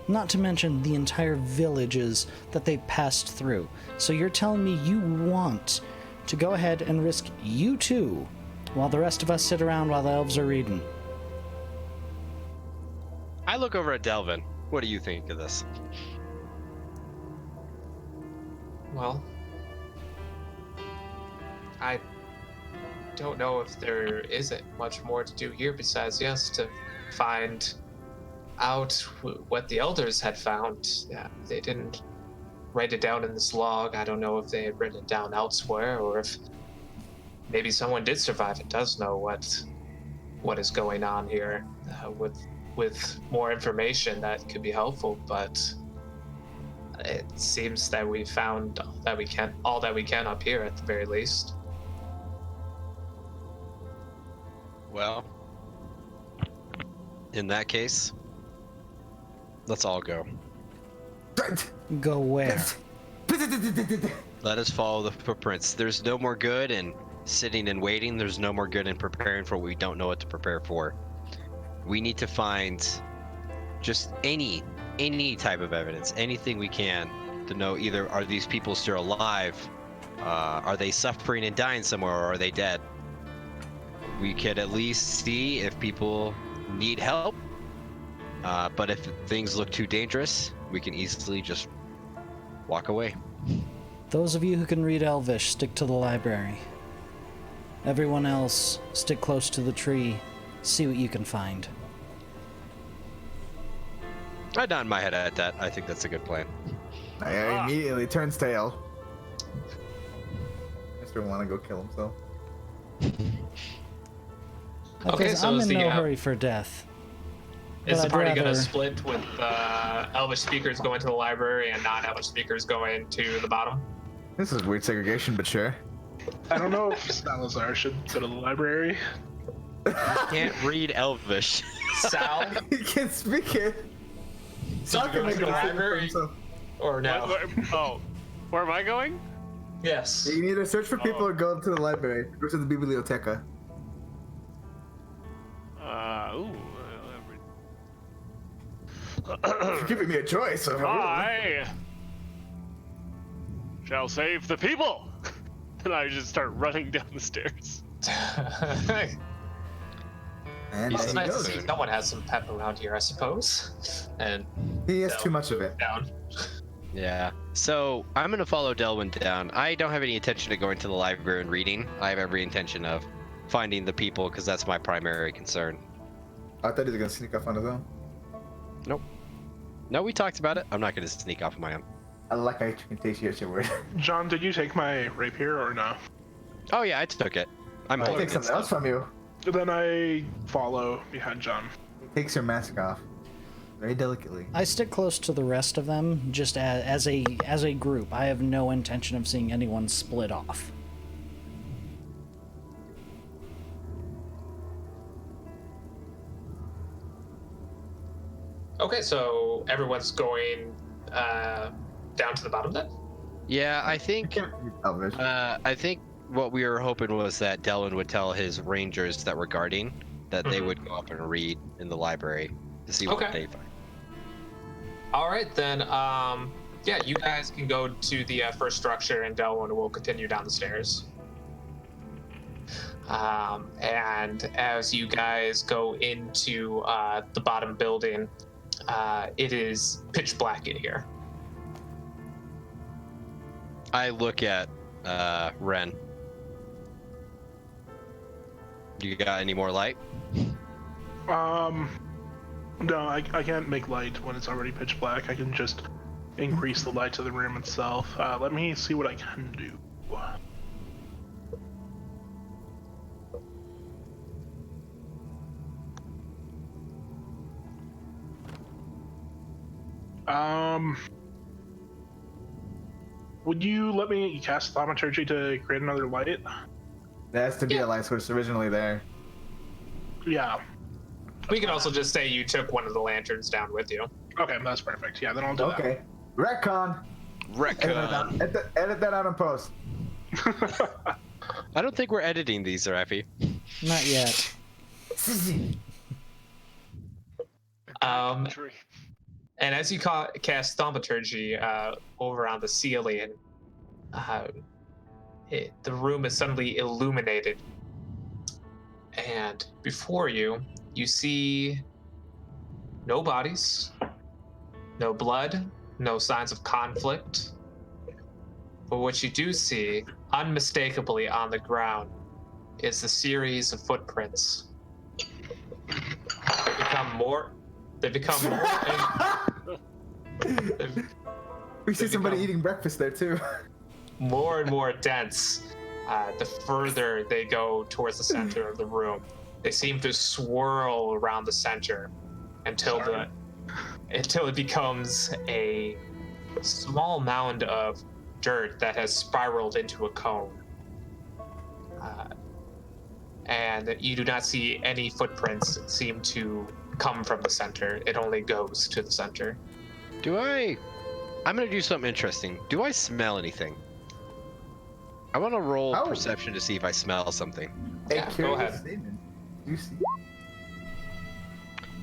Not to mention the entire villages that they passed through. So you're telling me you want to go ahead and risk you two while the rest of us sit around while the elves are reading? I look over at Delvin. What do you think of this? Well, I don't know if there isn't much more to do here besides, yes, to find out what the elders had found. Yeah, they didn't write it down in this log. I don't know if they had written it down elsewhere, or if maybe someone did survive and does know what what is going on here with more information that could be helpful, but it seems that we found all that we can up here at the very least. Well, in that case, let's all go. Go where? Let us follow the footprints. There's no more good in sitting and waiting. There's no more good in preparing for what we don't know what to prepare for. We need to find just any type of evidence, anything we can to know either are these people still alive, are they suffering and dying somewhere, or are they dead? We could at least see if people need help, but if things look too dangerous, we can easily just walk away. Those of you who can read Elvish, stick to the library. Everyone else, stick close to the tree, see what you can find. I nod my head at that. I think that's a good plan. I immediately turns tail. Mr. want to go kill himself. Okay, so I'm is in the, no hurry for death. Is But the I'd party going rather- to split with Elvish speakers going to the library and non-Elvish speakers going to the bottom? This is weird segregation, but sure. I don't know if Salazar should go to the library. Can't read Elvish. Sal, He can't speak it. Sal can make the library or no? Oh, where am I going? Yes. You can either search for people or go to the library. Go to the biblioteca. Ooh. You're giving me a choice. So I shall save the people. And I just start running down the stairs. And It's there nice he to goes. see someone has some pep around here, I suppose. And He has No. too much of it. down. Yeah. So I'm gonna follow Delwyn down. I don't have any intention of going to the library and reading. I have every intention of finding the people because that's my primary concern. I thought he was gonna sneak off on his own. No, we talked about it. I'm not gonna sneak off on my own. I like how you can taste your word. John, did you take my rapier or no? Oh yeah, I took it. I'm I'll holding take it something still. else from you. Then I follow behind John. He takes your mask off. Very delicately. I stick close to the rest of them, just as a group. I have no intention of seeing anyone split off. Okay, so everyone's going down to the bottom then? Yeah, I You think. can't read Elvish. I think what we were hoping was that Delwyn would tell his rangers that were guarding that they would go up and read in the library to see what Okay. they find. All right, then. Yeah, you guys can go to the first structure, and Delwyn will continue down the stairs. And as you guys go into the bottom building, it is pitch black in here. I look at Ren. You got any more light? No, I can't make light when it's already pitch black. I can just increase the light to the room itself. Let me see what I can do. Would you let me cast Thaumaturgy to create another light? There has to be a light switch originally there. Yeah. We can also just say you took one of the lanterns down with you. Okay, that's perfect. Yeah, then I'll do Okay. Retcon. Edit that out in post. that. I don't think we're editing these, Rafi. Not yet. Tree. And as you cast Thaumaturgy over on the ceiling, the room is suddenly illuminated. And before you, you see no bodies, no blood, no signs of conflict. But what you do see, unmistakably on the ground, is a series of footprints. They become more. We see They somebody become- eating breakfast there too. more and more dense the further they go towards the center of the room. they seem to swirl around the center until it becomes a small mound of dirt that has spiraled into a cone. And you do not see any footprints seem to come from the center. It only goes to the center. I'm gonna do something interesting. Do I smell anything? I want to roll perception to see if I smell something. Yeah, go ahead. Statement. You see.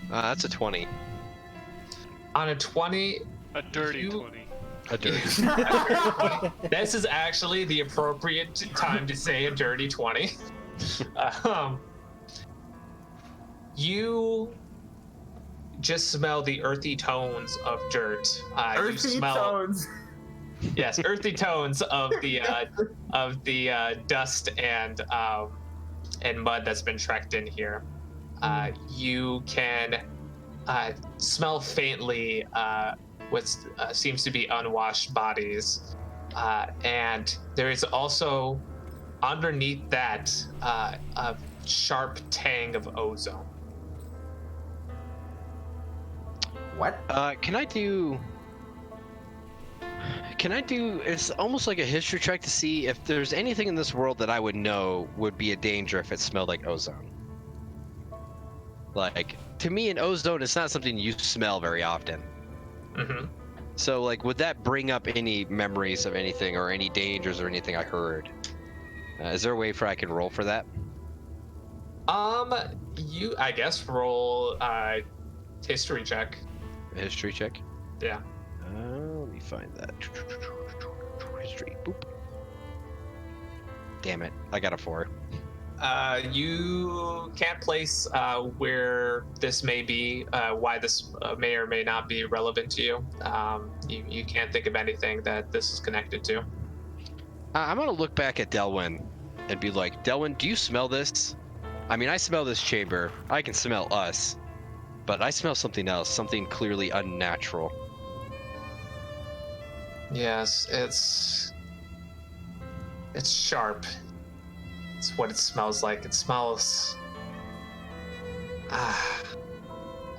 That's a 20. On a 20, A dirty 20. A dirty. this is actually the appropriate time to say a dirty 20. You just smell the earthy tones of dirt. Earthy tones. Yes, earthy tones of the dust and mud that's been trekked in here. You can smell faintly what seems to be unwashed bodies, and there is also underneath that a sharp tang of ozone. What? Can I do? It's almost like a history check to see if there's anything in this world that I would know would be a danger if it smelled like ozone. Like, to me, an ozone is not something you smell very often. Mm-hmm. So, like, would that bring up any memories of anything or any dangers or anything I heard? Is there a way for I can roll for that? You, I guess, roll history check. A history check? Yeah. Let me find that. History. Boop. Damn it. I got a 4. You can't place where this may be, why this may or may not be relevant to you. You can't think of anything that this is connected to. I'm going to look back at Delwyn and be like, Delwyn, do you smell this? I mean, I smell this chamber. I can smell us. But I smell something else, something clearly unnatural. Yes, it's sharp. It's what it smells like. It smells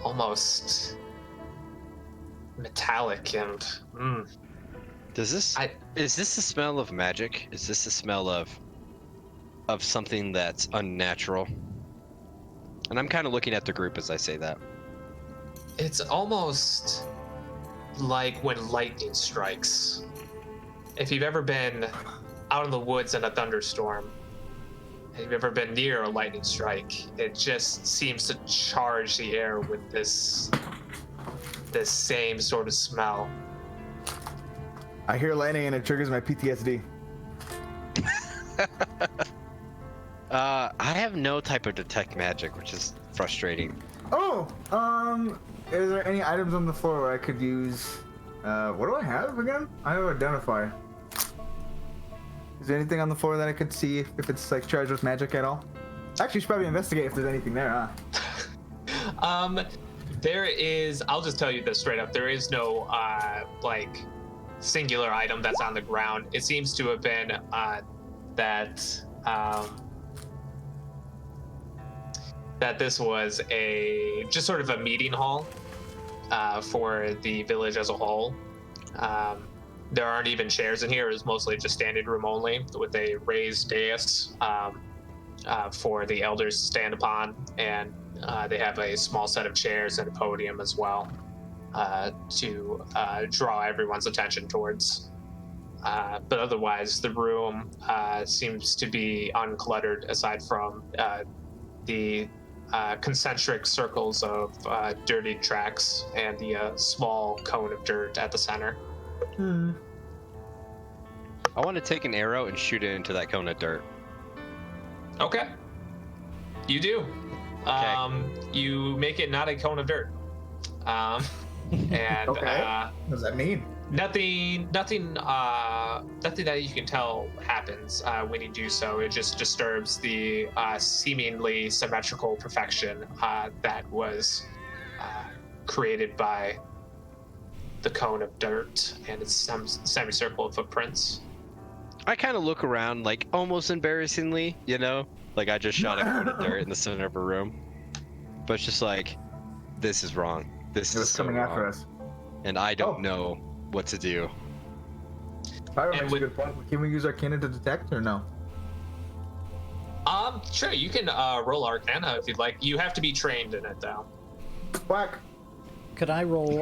almost metallic and Is this the smell of magic? Is this the smell of something that's unnatural? And I'm kind of looking at the group as I say that. It's almost like when lightning strikes. If you've ever been out in the woods in a thunderstorm, if you've ever been near a lightning strike, it just seems to charge the air with this same sort of smell. I hear lightning and it triggers my PTSD. I have no type of detect magic, which is frustrating. Oh, is there any items on the floor where I could use? What do I have again? I have identify. Is there anything on the floor that I could see if it's like charged with magic at all? Actually, you should probably investigate if there's anything there, huh? There is. I'll just tell you this straight up. There is no like singular item that's on the ground. It seems to have been that this was just sort of a meeting hall for the village as a whole. There aren't even chairs in here. It's mostly just standing room only with a raised dais for the elders to stand upon, and they have a small set of chairs and a podium as well to draw everyone's attention towards. But otherwise, the room seems to be uncluttered aside from the concentric circles of dirty tracks and the small cone of dirt at the center. I want to take an arrow and shoot it into that cone of dirt. Okay. You do. Okay. You make it not a cone of dirt. And Okay. What does that mean? nothing that you can tell happens when you do so. It just disturbs the seemingly symmetrical perfection that was created by the cone of dirt and its semicircle of footprints. I kind of look around, like, almost embarrassingly, you know? Like I just shot a cone of dirt in the center of a room. But it's just like, this is wrong. This It is was so coming after wrong. us. And I don't Oh. know what to do. Pyro And makes a with- good point. Can we use Arcana to detect or no? Sure, you can roll Arcana if you'd like. You have to be trained in it, though. Whack. Could I roll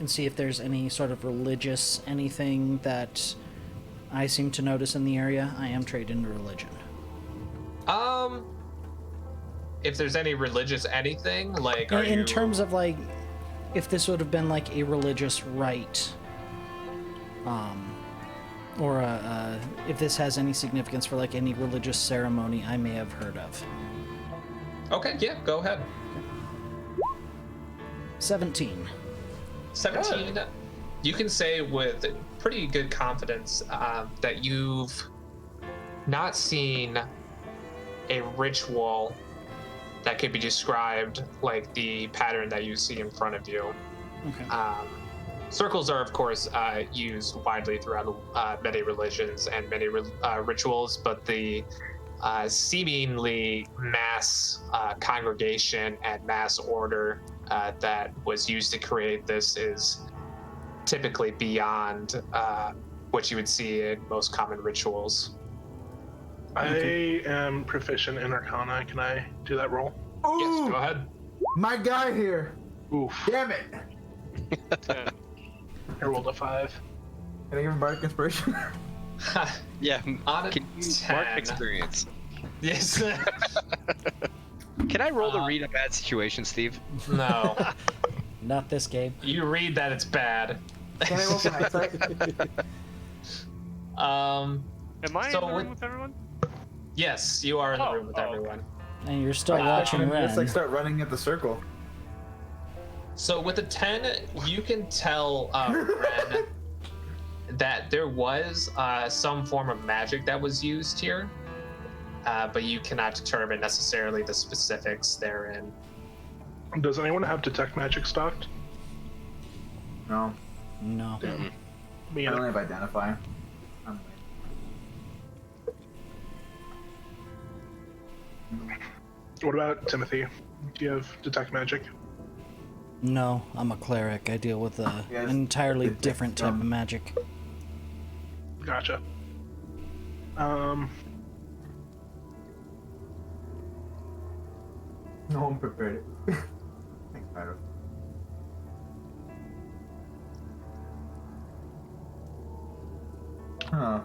and see if there's any sort of religious anything that I seem to notice in the area? I am trained in religion. If there's any religious anything, like, are In you... terms of like, if this would have been like a religious rite, or if this has any significance for like any religious ceremony I may have heard of. Okay, yeah, go ahead. 17. 17. You can say with pretty good confidence that you've not seen a ritual that could be described like the pattern that you see in front of you. Okay. Circles are, of course, used widely throughout many religions and many rituals, but the seemingly mass congregation and mass order that was used to create this is typically beyond what you would see in most common rituals. I am proficient in Arcana. Can I do that roll? Ooh, Yes, go ahead. my guy here. Oof. Damn it. 10. I rolled a 5. Can I give him bardic inspiration? Yeah, On a can you 10. mark experience? Yes. Can I roll to read a bad situation, Steve? No. Not this game. You read that it's bad. Can I roll for hindsight? Um, Am I So in the room with- with everyone? yes, you are in the Oh, room with oh, everyone. And you're still I watching can Ren. just like start running at the circle. So with the 10, you can tell Ren that there was some form of magic that was used here, but you cannot determine necessarily the specifics therein. Does anyone have detect magic stocked? No, No. Me I and don't have identify. I'm What about Timothy? Do you have detect magic? No, I'm a cleric. I deal with Yes. an entirely Detect different type of from- magic. Gotcha. no one prepared it. Thanks, Pyro. Huh.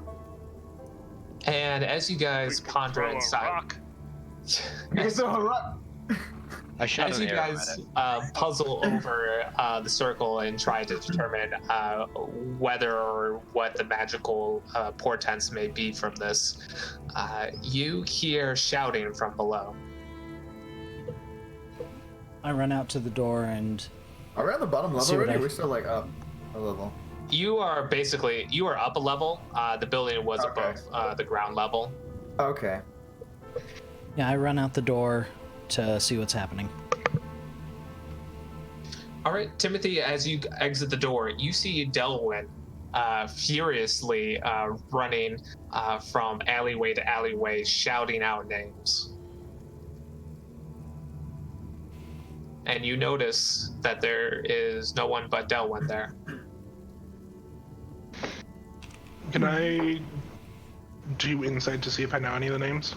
And as you guys We can ponder throw a inside, rock. You can throw a rock. I shot as an you arrow guys at it. puzzle over the circle and try to determine whether or what the magical portents may be from this, you hear shouting from below. I run out to the door and Are we on the bottom level See what already? I- We're still like up a level. You are up a level. The building was Okay. above the ground level. Okay. yeah, I run out the door to see what's happening. All right, Timothy, as you exit the door, you see Delwyn furiously running from alleyway to alleyway, shouting out names. And you notice that there is no one but Delwyn there. Can I do insight to see if I know any of the names?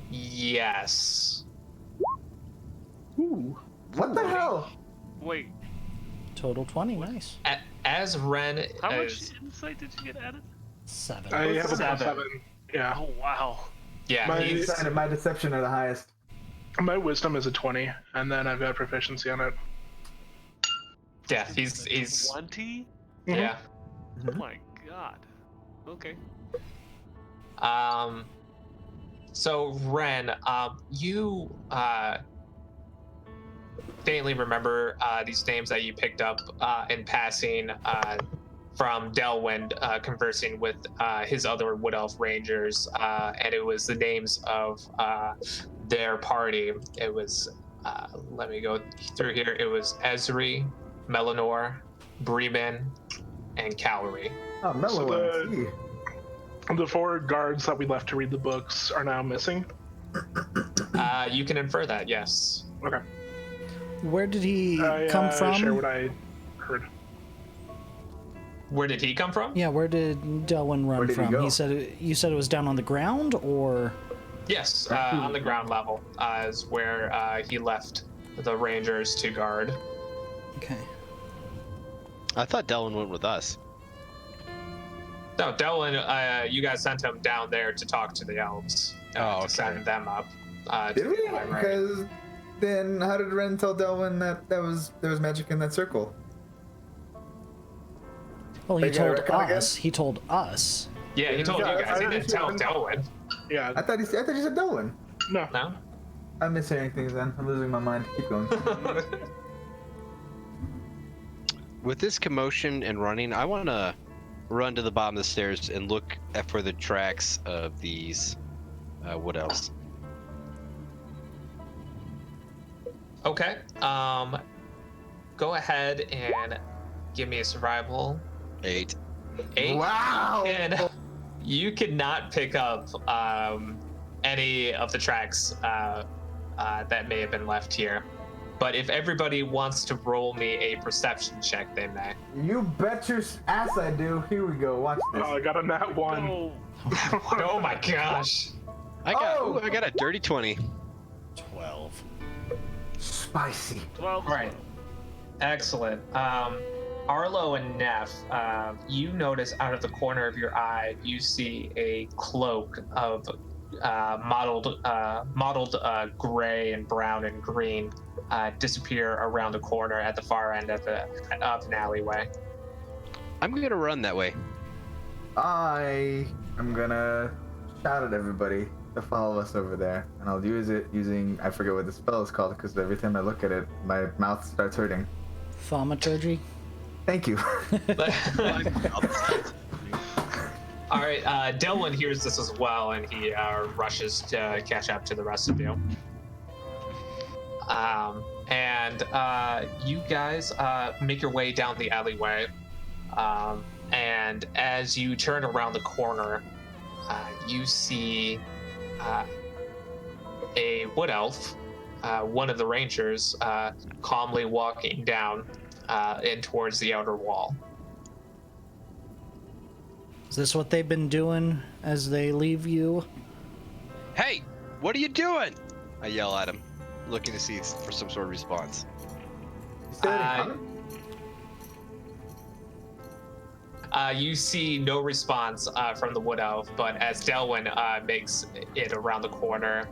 Yes. Ooh. What the hell? Wait, Total 20, nice. As Ren how much is, insight did you get added? 7. I have a Seven. +7. Yeah. Oh wow. yeah, My- he's, Inside of my deception are the highest. My wisdom is a 20, and then I've got proficiency on it. yeah, he's 20? yeah. Oh my god. Okay. So Ren, you faintly remember these names that you picked up in passing from Delwyn conversing with his other Wood Elf Rangers, and it was the names of their party. It was, let me go through here. It was Ezri, Melanor, Bremen, and Calorie. Oh, mellow So one. The 4 guards that we left to read the books are now missing. You can infer that, yes. Okay. Where did he come from? Share what I heard. Where did he come from? Yeah, where did Delwyn run Where did he from? go? You said it was down on the ground, or Yes, on the ground level is where he left the Rangers to guard. okay. I thought Delwyn went with us. No, Delwyn, you guys sent him down there to talk to the elves. Oh, To send them up. To Did we? the library. Because then how did Ren tell Delwyn that there was magic in that circle? Well, he They got a told record again? us. He told us. Yeah, he told Yeah, you guys. He I didn't tell understand. Delwyn. Yeah. I thought you said Delwyn. No. No? I'm mishearing things then. I'm losing my mind. Keep going. With this commotion and running, I want to run to the bottom of the stairs and look for the tracks of these wood elves. Okay. Go ahead and give me a survival. 8. 8. Wow! And you cannot pick up any of the tracks that may have been left here. But if everybody wants to roll me a perception check, they may. You bet your ass I do. Here we go. Watch this. Oh, I got a nat 1. No. Oh my gosh. I got Oh! I got a dirty 20. 12. Spicy. 12. Right. Excellent. Arlo and Neff, you notice out of the corner of your eye, you see a cloak of mottled gray and brown and green disappear around the corner at the far end of an alleyway. I'm gonna run that way. I am gonna shout at everybody to follow us over there, and I'll use it using, I forget what the spell is called, because every time I look at it, my mouth starts hurting. Thaumaturgy? Thank you. All right, Delwyn hears this as well, and he rushes to catch up to the rest of you. And you guys make your way down the alleyway, and as you turn around the corner, you see a wood elf, one of the rangers, calmly walking down in towards the outer wall. Is this what they've been doing as they leave you? Hey, what are you doing? I yell at him, looking to see for some sort of response. You said it in common? You see no response from the wood elf, but as Delwyn makes it around the corner,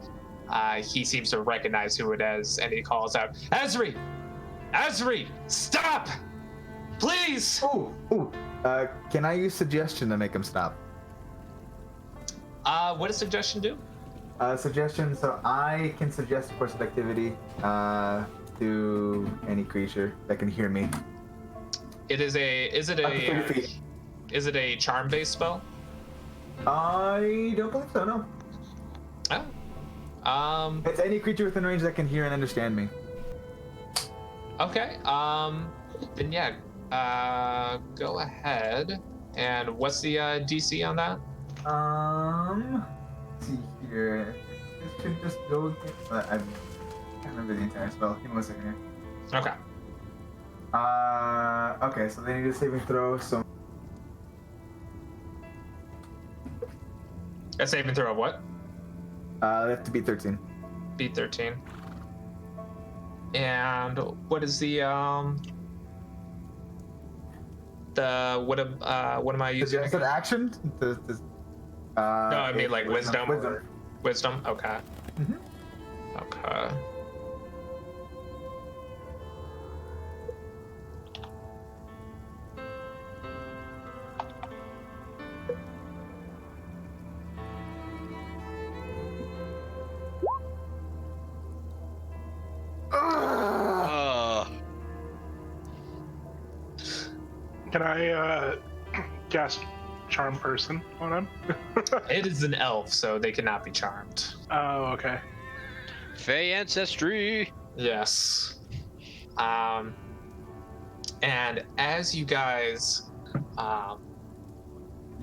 he seems to recognize who it is, and he calls out, Ezri! Ezri! Stop! Please! Ooh. Can I use suggestion to make him stop? What does suggestion do? Suggestion, so I can suggest a course of activity to any creature that can hear me. Is it Up to 30 feet. is it a charm-based spell? I don't believe so, no. Oh. It's any creature within range that can hear and understand me. Okay. Then yeah. Go ahead. And what's the DC on that? Let's see here. This could just go. I can't remember the entire spell. Give me 1 second here. Okay. Okay, so they need a saving throw, so. A saving throw of what? They have to beat 13. Beat 13. And what is the what am I using? Is it action? No, I mean like wisdom. Wisdom. Or wisdom. Okay. Mhm. Okay. Can I cast Charm Person on him? It is an elf, so they cannot be charmed. Oh, okay. Fey ancestry. Yes. And as you guys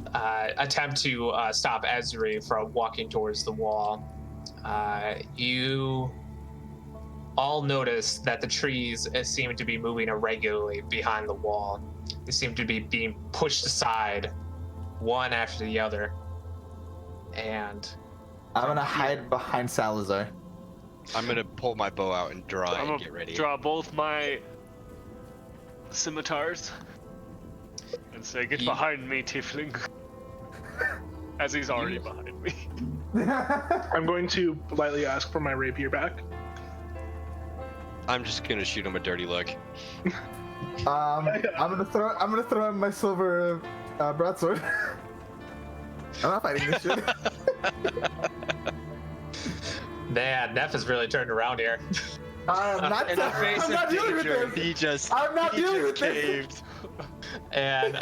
attempt to stop Ezri from walking towards the wall. You all notice that the trees seem to be moving irregularly behind the wall. They seem to be being pushed aside, one after the other. And I'm gonna hide behind Salazar. I'm gonna pull my bow out and draw I'm and gonna get ready. draw both my scimitars and say, "Get behind me, Tiefling." As he's already behind me. I'm going to politely ask for my rapier back. I'm just gonna shoot him a dirty look. I'm gonna throw in my silver broadsword. I'm not fighting this shit. man, Neff has really turned around here. I'm not dealing with this. I'm not dealing with this. And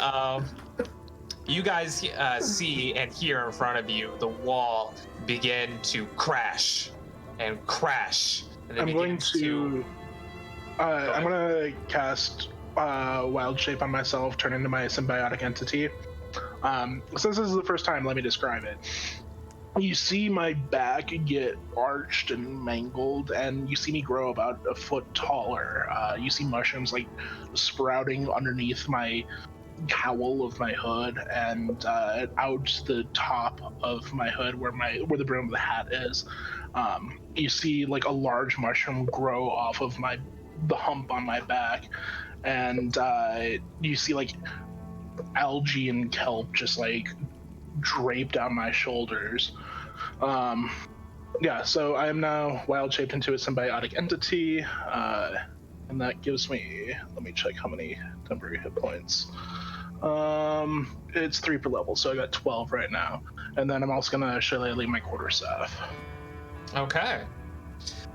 you guys see and hear in front of you the wall begin to crash and crash. And I'm going to cast Wild Shape on myself, turn into my symbiotic entity. Since this is the first time, let me describe it. You see my back get arched and mangled, and you see me grow about a foot taller. You see mushrooms like sprouting underneath my cowl of my hood, and out the top of my hood where the brim of the hat is. You see like a large mushroom grow off of the hump on my back, and you see like algae and kelp just like drape down my shoulders. So I am now wild shaped into a symbiotic entity, and that gives me, let me check how many temporary hit points. It's 3 per level, so I got 12 right now. And then I'm also gonna shillelagh my quarterstaff. Okay.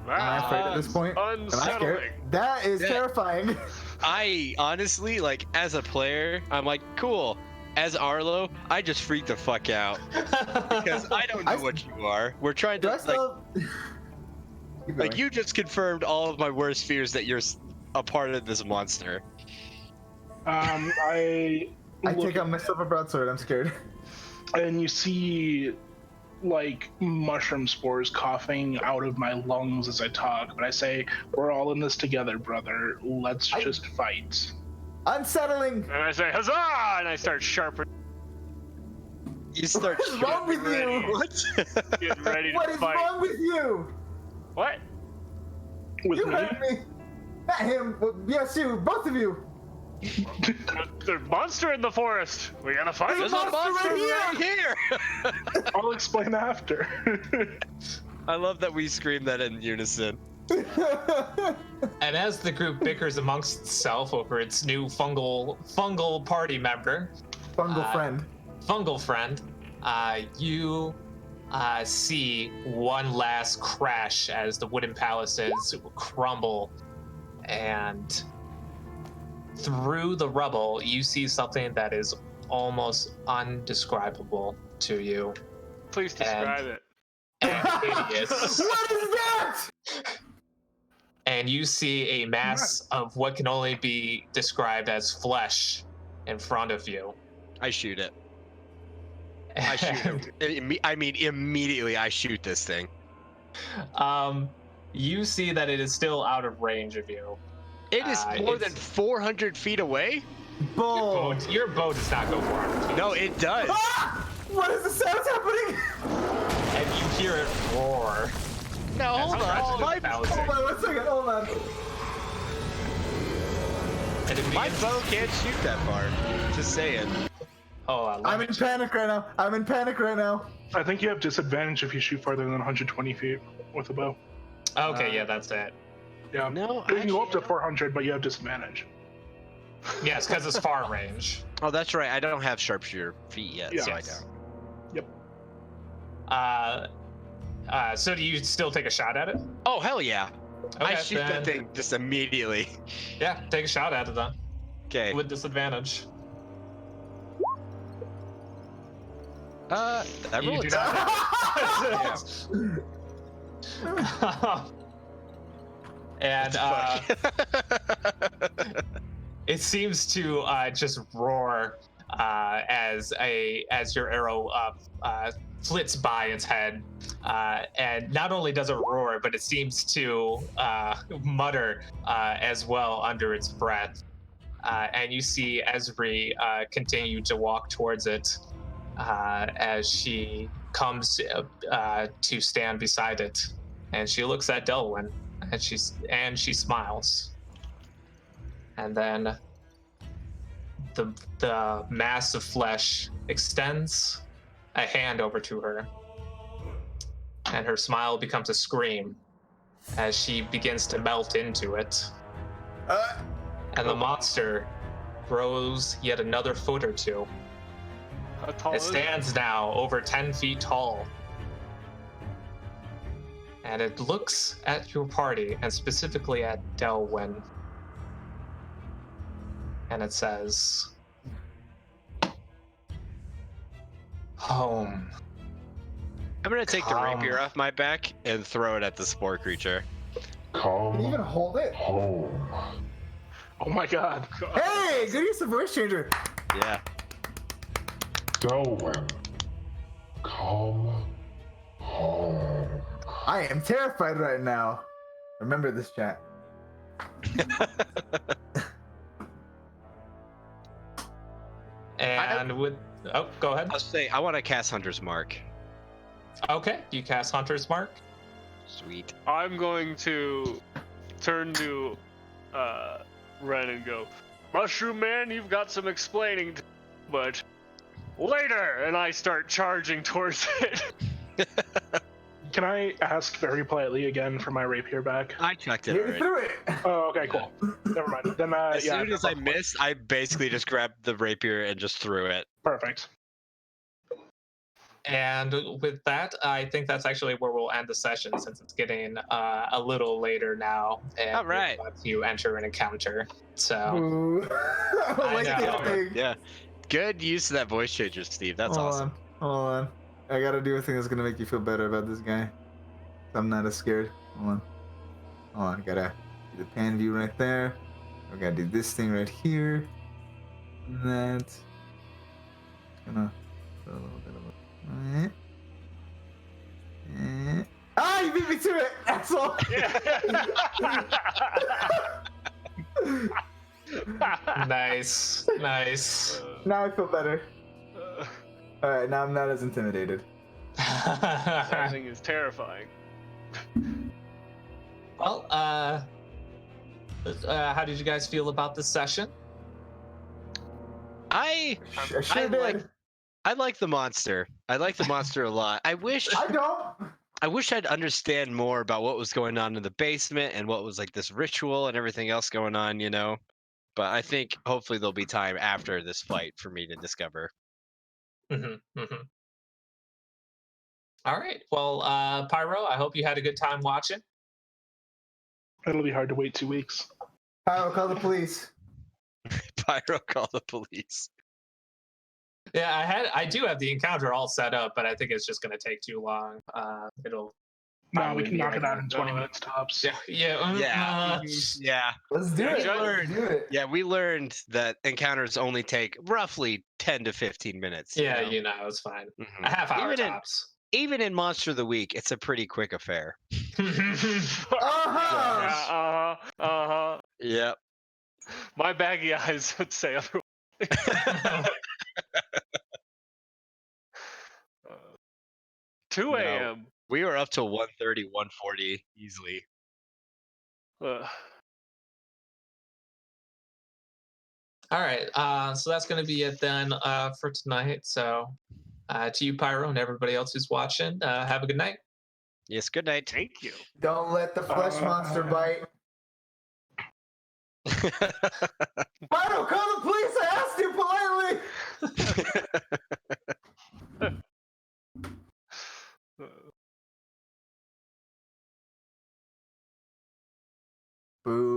Am I afraid at this point? Am I scared? That is terrifying. I honestly, like, as a player, I'm like, cool. As Arlo, I just freak the fuck out because I don't know what you are. We're trying to like you just confirmed all of my worst fears that you're a part of this monster. I take out my silver broadsword. I'm scared. And you see like mushroom spores coughing out of my lungs as I talk, but I say, "We're all in this together, brother. Let's just fight." Unsettling. And I say, "Huzzah!" And I start sharpening. You start. What is wrong with you? What? Getting ready to What is fight. wrong with you? What? With You me? heard me. Not him. Well, yes, you. Both of you. There's a monster in the forest. We gotta fight. There's a monster right here. I'll explain after. I love that we scream that in unison. And as the group bickers amongst itself over its new fungal party member, fungal friend, you see one last crash as the wooden palaces crumble, and through the rubble you see something that is almost undescribable to you. Please describe it. And hideous. What is that? And you see a mass of what can only be described as flesh in front of you. I shoot it. I shoot it. I mean, immediately I shoot this thing. You see that it is still out of range of you. It is more than 400 feet away? Bull. Your bow does not go 400 feet. No, it does. Ah! What is the sound happening? And you hear it roar. No, hold on. Hold on 1 second. Hold on. And it My begins- bow can't shoot that far. Just saying. I'm in panic right now. I think you have disadvantage if you shoot farther than 120 feet with a bow. Okay, yeah, that's it. Yeah. No, You can go up to 400, but you have disadvantage. Yes, because it's far range. Oh, that's right. I don't have sharpshooter feet yet, so I Yes. don't. Yep. So do you still take a shot at it? Oh, hell yeah. I Okay, shoot that thing just immediately. Yeah, take a shot at it then. Okay. With disadvantage. That You roll do is- not. And it seems to just roar as your arrow flits by its head, and not only does it roar, but it seems to mutter as well under its breath. And you see Esri continue to walk towards it as she comes to stand beside it, and she looks at Delwyn, and she smiles, and then the mass of flesh extends a hand over to her, and her smile becomes a scream as she begins to melt into it. And the monster grows yet another foot or two. How tall It is it? stands now over 10 feet tall. And it looks at your party, and specifically at Delwyn. And it says, home. I'm gonna take the Come. rapier off my back and throw it at the spore creature. Can you even hold it? Home. Oh my god. Hey, good use of voice changer. Yeah. Delwyn. Come home. I am terrified right now. Remember this, chat. And with... Oh, go ahead. I'll say I want to cast Hunter's Mark. Okay, you cast Hunter's Mark. Sweet. I'm going to turn to Ren and go, Mushroom Man, you've got some explaining to, but later, and I start charging towards it. Can I ask very politely again for my rapier back? I chucked it Get already. through it. Oh, okay, cool. Never mind. Then, As yeah. soon as I missed, I basically just grabbed the rapier and just threw it. Perfect. And with that, I think that's actually where we'll end the session, since it's getting a little later now. And All right. we're about to enter an encounter. So, Ooh. I don't like know. that thing. Yeah. Good use of that voice changer, Steve. That's Hold awesome. Hold on. I gotta do a thing that's gonna make you feel better about this guy. I'm not as scared. Hold on. Gotta do the pan view right there. I gotta do this thing right here. And that. Gonna put a little bit of a. Ah, you beat me to it, asshole! nice. Now I feel better. Alright, now I'm not as intimidated. That thing is terrifying. Well, how did you guys feel about this session? I Sure did. like the monster. I like the monster a lot. I wish I'd understand more about what was going on in the basement and what was like this ritual and everything else going on, you know. But I think hopefully there'll be time after this fight for me to discover. All right. Well, Pyro, I hope you had a good time watching. It'll be hard to wait 2 weeks. Pyro, call the police. Pyro, call the police. Yeah, I do have the encounter all set up, but I think it's just going to take too long. It'll. No, we probably can be knock like it out in 20 minutes tops. Yeah. Yeah. Let's do it. We Let's do it. Yeah, we learned that encounters only take roughly 10 to 15 minutes. Yeah, you know? it's fine. Mhm. A half hour Even tops. Even in Monster of the Week, it's a pretty quick affair. Uh-huh. Yep. My baggy eyes would say otherwise. 2 a.m. We were up till 1:30, 1:40 easily. All right. So that's going to be it then for tonight. So to you, Pyro, and everybody else who's watching, have a good night. Yes, good night. Thank you. Don't let the flesh monster bite. Pyro, call the police! I asked you politely! Boo.